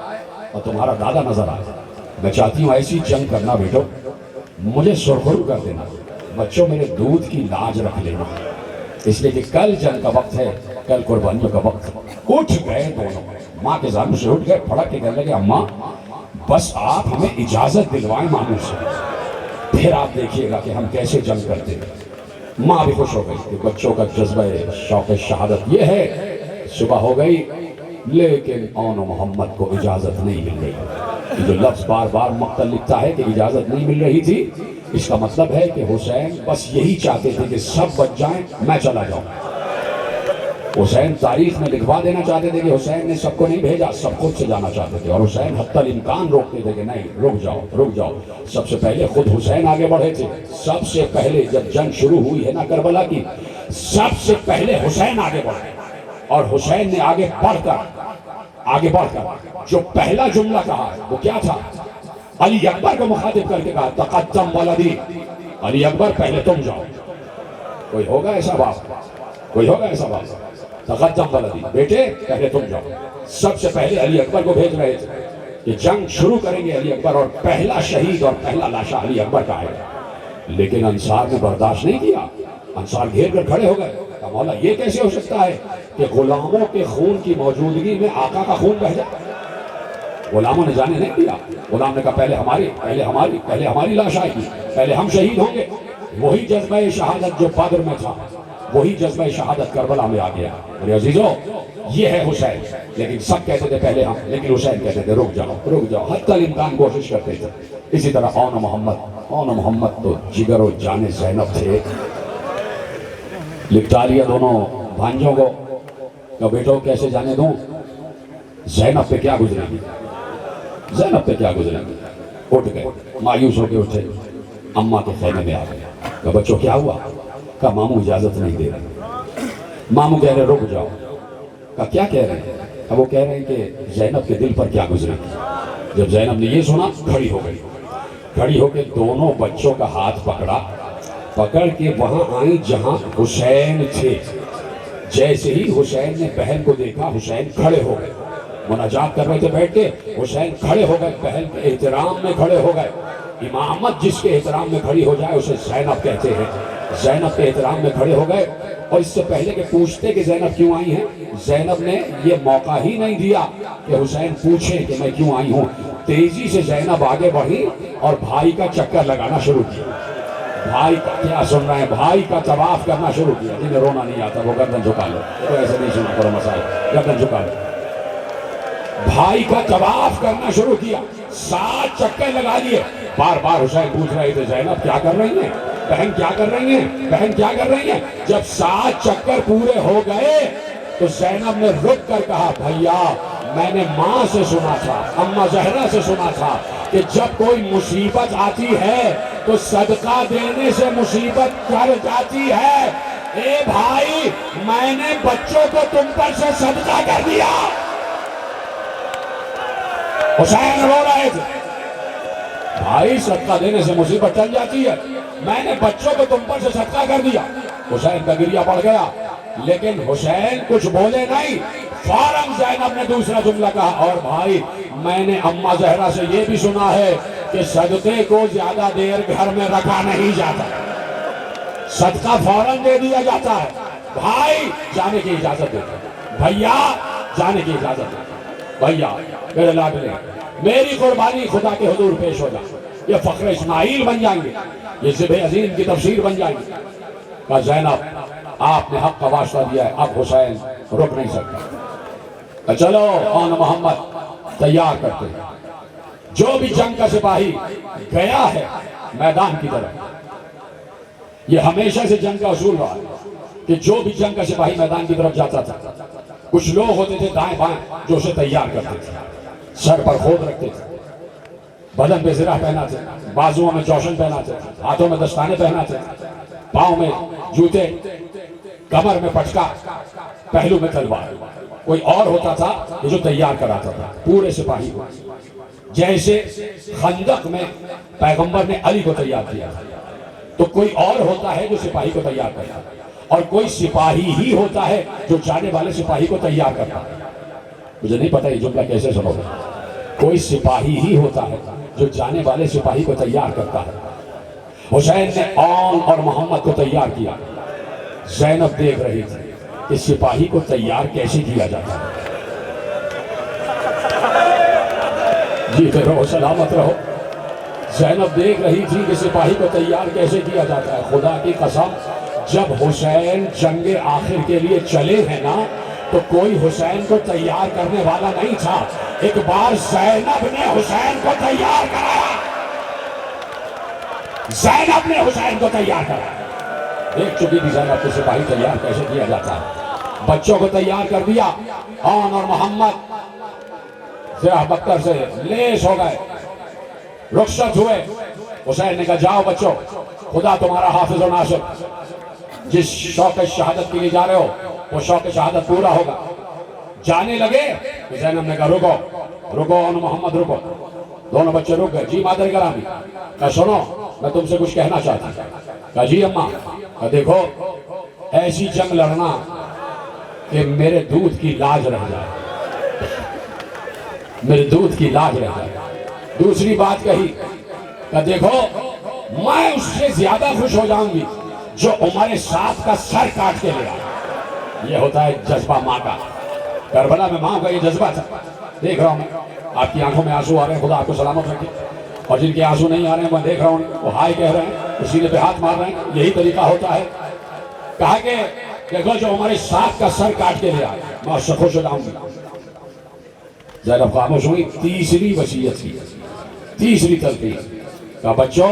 اور تمہارا دادا نظر آئے۔ میں چاہتی ہوں ایسی جنگ کرنا بیٹو، مجھے سرخرو کر دینا، بچوں میرے دودھ کی لاج رکھ لینا، اس لیے کہ کل جنگ کا وقت ہے، کل قربانیوں کا وقت ہے۔ اٹھ گئے دونوں، ماں کے زانوں سے اٹھ گئے، پھڑک کے کہنے لگے اماں بس آپ ہمیں اجازت دلوائیں ماموں سے، پھر آپ دیکھیے گا کہ ہم کیسے جنگ کرتے ہیں۔ ماں بھی خوش ہو گئی کہ بچوں کا جذبہ شوق شہادت یہ ہے۔ صبح ہو گئی لیکن اون و محمد کو اجازت نہیں مل رہی، یہ جو لفظ بار بار مقتل لکھتا ہے کہ اجازت نہیں مل رہی تھی، اس کا مطلب ہے کہ حسین بس یہی چاہتے تھے کہ سب بچ جائیں، میں چلا جاؤں۔ حسین تاریخ میں لکھوا دینا چاہتے تھے کہ حسین نے سب کو نہیں بھیجا، سب خود سے جانا چاہتے تھے، اور حسین حتی الامکان روکتے تھے کہ نہیں رک جاؤ رک جاؤ۔ سب سے پہلے خود حسین آگے بڑھے تھے، سب سے پہلے جب جنگ شروع ہوئی ہے نا کربلا کی، سب سے پہلے حسین آگے بڑھے، اور حسین نے آگے بڑھ کر جو پہلا جملہ کہا ہے وہ کیا تھا؟ علی اکبر کو مخاطب کر کے کہا تقدم ولدی، علی اکبر پہلے تم جاؤ۔ کوئی ہوگا ایسا باپ، کوئی ہوگا ایسا باپ؟ تقدم ولدی، بیٹے پہلے تم جاؤ۔ سب سے پہلے علی اکبر کو بھیج رہے تھے کہ جنگ شروع کریں گے علی اکبر، اور پہلا شہید اور پہلا لاشا علی اکبر کا آئے گا۔ لیکن انصار نے برداشت نہیں کیا، انصار گھیر کر کھڑے ہو گئے، کہا مولا یہ کیسے ہو سکتا ہے کہ غلاموں کے خون کی موجودگی میں آقا کا خون بہہ جائے؟ غلاموں نے جانے نہیں دیا، غلام نے کہا پہلے ہماری لاش آئے گی، پہلے ہم شہید ہوں گے۔ وہی جذبہ شہادت جو بدر میں تھا، وہی جذبہ شہادت کربلا میں آ گیا۔ میرے عزیزو یہ ہے حسین، لیکن سب کہتے تھے پہلے ہم، لیکن حسین کہتے تھے رک جاؤ حتی الامکان کوشش کرتے تھے۔ اسی طرح اون و محمد تو جگر و جان زینب تھے۔ لپٹا لیا دونوں بھانجوں کو، کہ بیٹوں کیسے جانے دوں، زینب پہ کیا گزرے گی، زینب پہ کیا گزرے گی۔ اٹھ گئے، مایوس ہو کے اٹھے، اماں کے خیمے میں آ گئے، کہ بچوں کیا ہوا؟ کہا ماموں اجازت نہیں دے رہے، ماموں کہہ رہے رک جاؤ۔ کہا کیا کہہ رہے ہیں؟ اب وہ کہہ رہے ہیں کہ زینب کے دل پر کیا گزرے گی۔ جب زینب نے یہ سنا کھڑی ہو گئی، کھڑی ہو کے دونوں بچوں کا ہاتھ پکڑ کے وہاں آئیں جہاں حسین تھے۔ جیسے ہی حسین نے بہن کو دیکھا، حسین کھڑے ہو گئے، مناجات کر رہے تھے بیٹھ کے، حسین کھڑے ہو گئے، بہن کے احترام میں کھڑے ہو گئے۔ امامت جس کے احترام میں کھڑی ہو جائے اسے زینب کہتے ہیں، زینب کے احترام میں کھڑے ہو گئے۔ اور اس سے پہلے کہ پوچھتے کہ زینب کیوں آئی ہیں، زینب نے یہ موقع ہی نہیں دیا کہ حسین پوچھے کہ میں کیوں آئی ہوں۔ تیزی سے زینب آگے بڑھی اور بھائی کا چکر لگانا شروع کیا۔ بھائی کا کیا سن رہے ہیں، بھائی کا طواف کرنا شروع کیا۔ جنہیں رونا نہیں آتا وہ گردن جھکا لو، تو ایسے نہیں سنا کرو مسائل، گردن جھکا لو۔ بھائی کا طواف کرنا شروع کیا، 7 چکر لگا لیے۔ بار بار حسین پوچھ رہے تھے زینب کیا کر رہی ہیں، بہن کیا کر رہی ہیں، بہن کیا کر رہی ہیں۔ جب 7 چکر پورے ہو گئے تو زینب نے رک کر کہا بھیا میں نے ماں سے سنا تھا، اماں زہرا سے سنا تھا کہ جب کوئی مصیبت آتی ہے تو صدقہ دینے سے مصیبت ٹل جاتی ہے۔ اے بھائی میں نے بچوں کو تم پر سے صدقہ کر دیا، حسین رو رہے تھے. بھائی صدقہ دینے سے مصیبت ٹل جاتی ہے. میں نے بچوں کو تم پر سے صدقہ کر دیا. حسین کا گریہ پڑ گیا لیکن حسین کچھ بولے نہیں. فوراً زینب نے دوسرا جملہ کہا, اور بھائی میں نے اماں زہرا سے یہ بھی سنا ہے کہ صدقے کو زیادہ دیر گھر میں رکھا نہیں جاتا, صدقہ فوراً دے دیا جاتا ہے. بھائی جانے کی اجازت دیتا, بھیا جانے کی اجازت دیتا. بھیا میرے لاڈلے, میری قربانی خدا کے حضور پیش ہو جائے. یہ فخر اسماعیل بن جائیں گے, یہ ذبح عظیم کی تفسیر بن جائیں گے. کہا زینب آپ نے حق کا واسطہ دیا ہے, اب حسین رک نہیں سکتا. چلو آن محمد تیار کرتے ہیں. جو بھی جنگ کا سپاہی گیا ہے میدان کی طرف, یہ ہمیشہ سے جنگ کا اصول رہا کہ جو بھی جنگ کا سپاہی میدان کی طرف جاتا تھا, کچھ لوگ ہوتے تھے دائیں بائیں جو اسے تیار کرتے تھے, سر پر خود رکھتے تھے, بدن پہ زرہ پہناتے, بازوؤں میں جوشن پہناتے, ہاتھوں میں دستانے پہناتے, پاؤں میں جوتے, کمر میں پٹکا, پہلو میں تلوار. کوئی اور ہوتا تھا جو تیار کراتا تھا پورے سپاہی کو. جیسے خندق میں پیغمبر نے علی کو تیار کیا تھا, تو کوئی اور ہوتا ہے جو سپاہی کو تیار کرتا ہے, اور کوئی سپاہی ہی ہوتا ہے جو جانے والے سپاہی کو تیار کرتا ہے. مجھے نہیں پتا یہ جملہ کیسے سنو گے. کوئی سپاہی ہی ہوتا ہے جو جانے والے سپاہی کو تیار کرتا ہے. حسین نے آن اور محمد کو تیار کیا. زینب دیکھ رہی تھی کہ سپاہی کو تیار کیسے کیا جاتا ہے. جیتے رہو, سلامت رہو. زینب دیکھ رہی تھی کہ سپاہی کو تیار کیسے کیا جاتا ہے. خدا کی قسم, جب حسین جنگ آخر کے لیے چلے ہیں نا, تو کوئی حسین کو تیار کرنے والا نہیں تھا. ایک بار زینب نے حسین کو تیار کرایا, زینب نے حسین کو تیار کرایا. دیکھ چکی تھی زینب کو سپاہی تیار کیسے کیا جاتا ہے. بچوں کو تیار کر دیا. آن اور محمد زرہ بکر سے لیس ہو گئے, رخصت ہوئے. حسین نے کہا جاؤ بچوں, خدا تمہارا حافظ و ناصر. جس شوق شہادت کے لیے جا رہے ہو وہ شوق شہادت پورا ہوگا. جانے لگے تو زینب نے کہا رکو رکو, آن محمد رکو. دونوں بچے رک گئے. جی مادر گرامی, کہا سنو میں تم سے کچھ کہنا چاہتا ہوں. کہا جی اماں. کہا دیکھو ایسی جنگ لڑنا کہ میرے دودھ کی لاج رہ جائے, میرے دودھ کی لاج رہ جائے. دوسری بات کہی کہ دیکھو میں اس سے زیادہ خوش ہو جاؤں گی جو عمر سعد کا سر کاٹ کے لے آئے. یہ ہوتا ہے جذبہ ماں کا. کربلا میں ماں کا یہ جذبہ تھا. دیکھ رہا ہوں میں, آپ کی آنکھوں میں آنسو آ رہے ہیں, خدا آپ کو سلامت رکھے. اور جن کے آنسو نہیں آ رہے ہیں میں دیکھ رہا ہوں وہ ہائے کہہ رہے ہیں, سینے پہ ہاتھ مار رہے ہیں. یہی طریقہ ہوتا ہے. کہا کہ دیکھو جو عمر سعد کا سر کاٹ کے لے آئے میں اس سے خوش ہو جاؤں گی. زینب خاموش ہوئی. تیسری وصیت کی, تیسری تلقین. کہا بچوں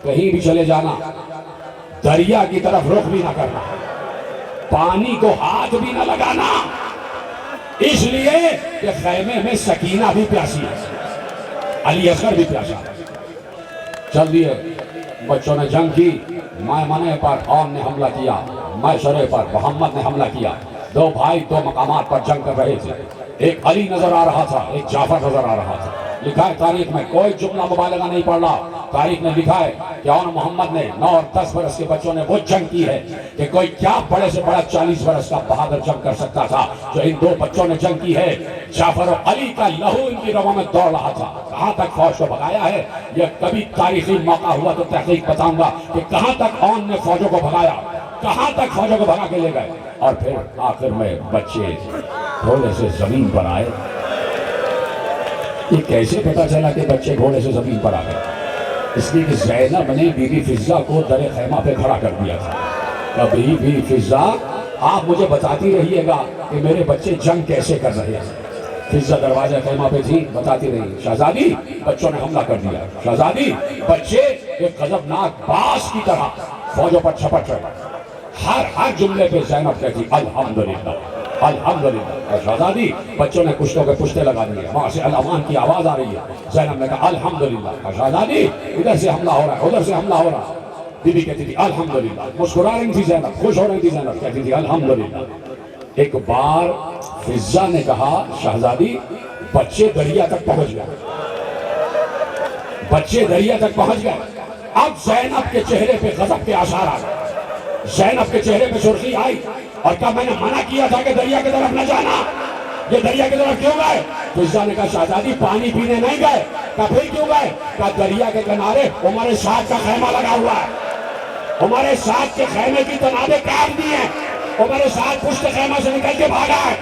کہیں بھی چلے جانا, دریا کی طرف رخ بھی نہ کرنا, پانی کو ہاتھ بھی نہ لگانا, اس لیے کہ خیمے میں سکینہ بھی پیاسی ہے, علی اصغر بھی پیاسا ہے. چل دیے. بچوں نے جنگ کی. میمنہ پر آن نے حملہ کیا, میسرہ پر محمد نے حملہ کیا. دو بھائی دو مقامات پر جنگ کر رہے تھے. ایک علی نظر آ رہا تھا, ایک جعفر نظر آ رہا تھا. لکھا ہے تاریخ میں, کوئی جملہ مبالغہ نہیں پڑھ رہا, تاریخ نے لکھا ہے کہ آن محمد نے 9 اور 10 برس کے بچوں نے وہ جنگ کی ہے کہ کوئی کیا بڑے سے بڑا 40 برس کا بہادر جنگ کر سکتا تھا. جو ان دو بچوں نے جنگ کی ہے, جعفر اور علی کا لہو ان کی رگوں میں دوڑ رہا تھا. کہاں تک فوج کو بھگایا ہے یہ کبھی تاریخی موقع ہوا تو تحقیق بتاؤں گا کہ کہاں تک آن نے فوجوں کو بھگایا, کہاں تک فوجوں کو بھگا کے لے گئے. اور پھر آخر میں بچے گھوڑے سے زمین پر آئے. یہ کیسے پتا چلا کہ بچے گھوڑے سے زمین پر آ گئے؟ اس لیے کہ زینب نے بی بی فضہ کو در خیمہ پہ کھڑا کر دیا تھا. کبھی بھی فضہ آپ مجھے بتاتی رہیے گا کہ میرے بچے جنگ کیسے کر رہے ہیں. فضہ دروازہ خیمہ پہ تھی, بتاتی رہی شہزادی بچوں نے حملہ کر دیا, شہزادی بچے ایک غضبناک باز کی طرح فوجوں پر چھپٹ رہے. ہر جملے پہ زینب کہتی الحمدللہ الحمدللہ. شہزادی بچوں نے کشتوں کے پشتے لگا دیے, وہاں سے الامان کی آواز آ رہی ہے. زینب نے کہا الحمدللہ. شہزادی ادھر سے حملہ ہو رہا ہے, ادھر سے حملہ ہو رہا ہے. بی بی کہتی تھی الحمدللہ. مسکرا رہی تھی زینب, خوش ہو رہی تھی زینب, کہتی تھی الحمدللہ. ایک بار فضہ نے کہا شہزادی بچے دریا تک پہنچ گئے، بچے دریا تک پہنچ گئے۔ اب زینب کے چہرے پہ غضب کے آثار آ گئے، زینب کے چہرے پہ سرخی آئی اور کہا میں نے منع کیا تھا کہ دریا کی طرف نہ جانا، یہ دریا کی طرف کیوں گئے؟ تو عزیزہ نے کہا شہزادی پانی پینے نہیں گئے۔ کہا پھر کیوں گئے؟ کہا دریا کے کنارے عمر سعد کا خیمہ لگا ہوا ہے، عمر سعد کے خیمے کی تنابیں کاٹ دی ہیں، عمر سعد پشت خیمہ سے نکل کے بھاگا ہے۔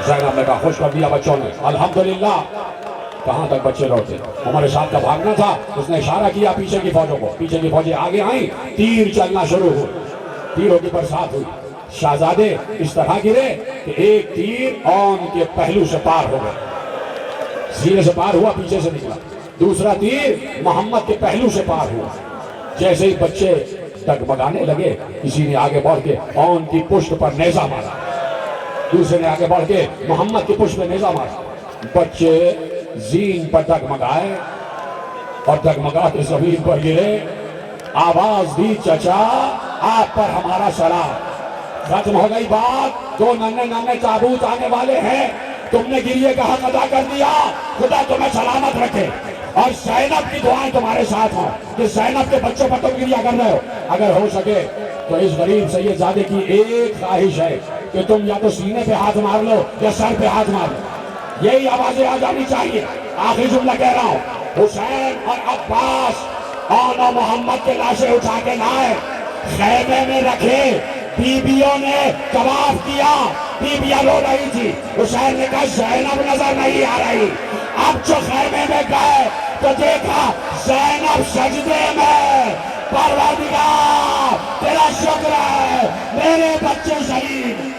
زینب نے کہا خوش کر دیا بچوں نے، الحمدللہ۔ کہاں تک بچے لوٹے؟ عمر سعد کا بھاگنا تھا، اس نے اشارہ کیا پیچھے کی فوجوں کو، پیچھے کی فوجیں آگے آئیں، تیر چلنا شروع ہوئی، تیروں کی برسات ہوئی۔ شہزادے اس طرح گرے کہ ایک تیر اون کے پہلو سے پار ہو گئے، سینے سے پار ہوا، پیچھے سے نکلا۔ دوسرا تیر محمد کے پہلو سے پار ہوا۔ جیسے ہی بچے ڈگمگانے لگے، کسی نے آگے بڑھ کے اون کی پشت پر نیزہ مارا، دوسرے نے آگے بڑھ کے محمد کی پشت پہ نیزہ مارا۔ بچے زین پر ڈگمگائے اور ڈگمگا کے زمین پر گرے، آواز دی چچا آپ پر ہمارا سلام، ختم ہو گئی بات، دو ننھے ننھے تابوت آنے والے ہیں، تم نے گریے کا حق ادا کر دیا، خدا تمہیں سلامت رکھے، اور زینب کی دعائیں تمہارے ساتھ ہوں کہ زینب کے بچوں پر تم گریا کر رہے ہو۔ اگر ہو سکے تو اس غریب سیدزادے کی ایک خواہش ہے کہ تم یا تو سینے پہ ہاتھ مار لو یا سر پہ ہاتھ مار لو، یہی آوازیں آ جانی چاہیے۔ آخری جملہ کہہ رہا ہوں، حسین اور عباس اور محمد کے لاشیں اٹھا کے لائے، خیمے میں رکھے، بیویوں نے طواف کیا، بیویاں رو رہی تھی، حسین نے کہا زینب نظر نہیں آ رہی۔ اب جو خیمے میں گئے تو دیکھا زینب سجدے میں، پروردگار تیرا شکر ہے میرے بچے شہید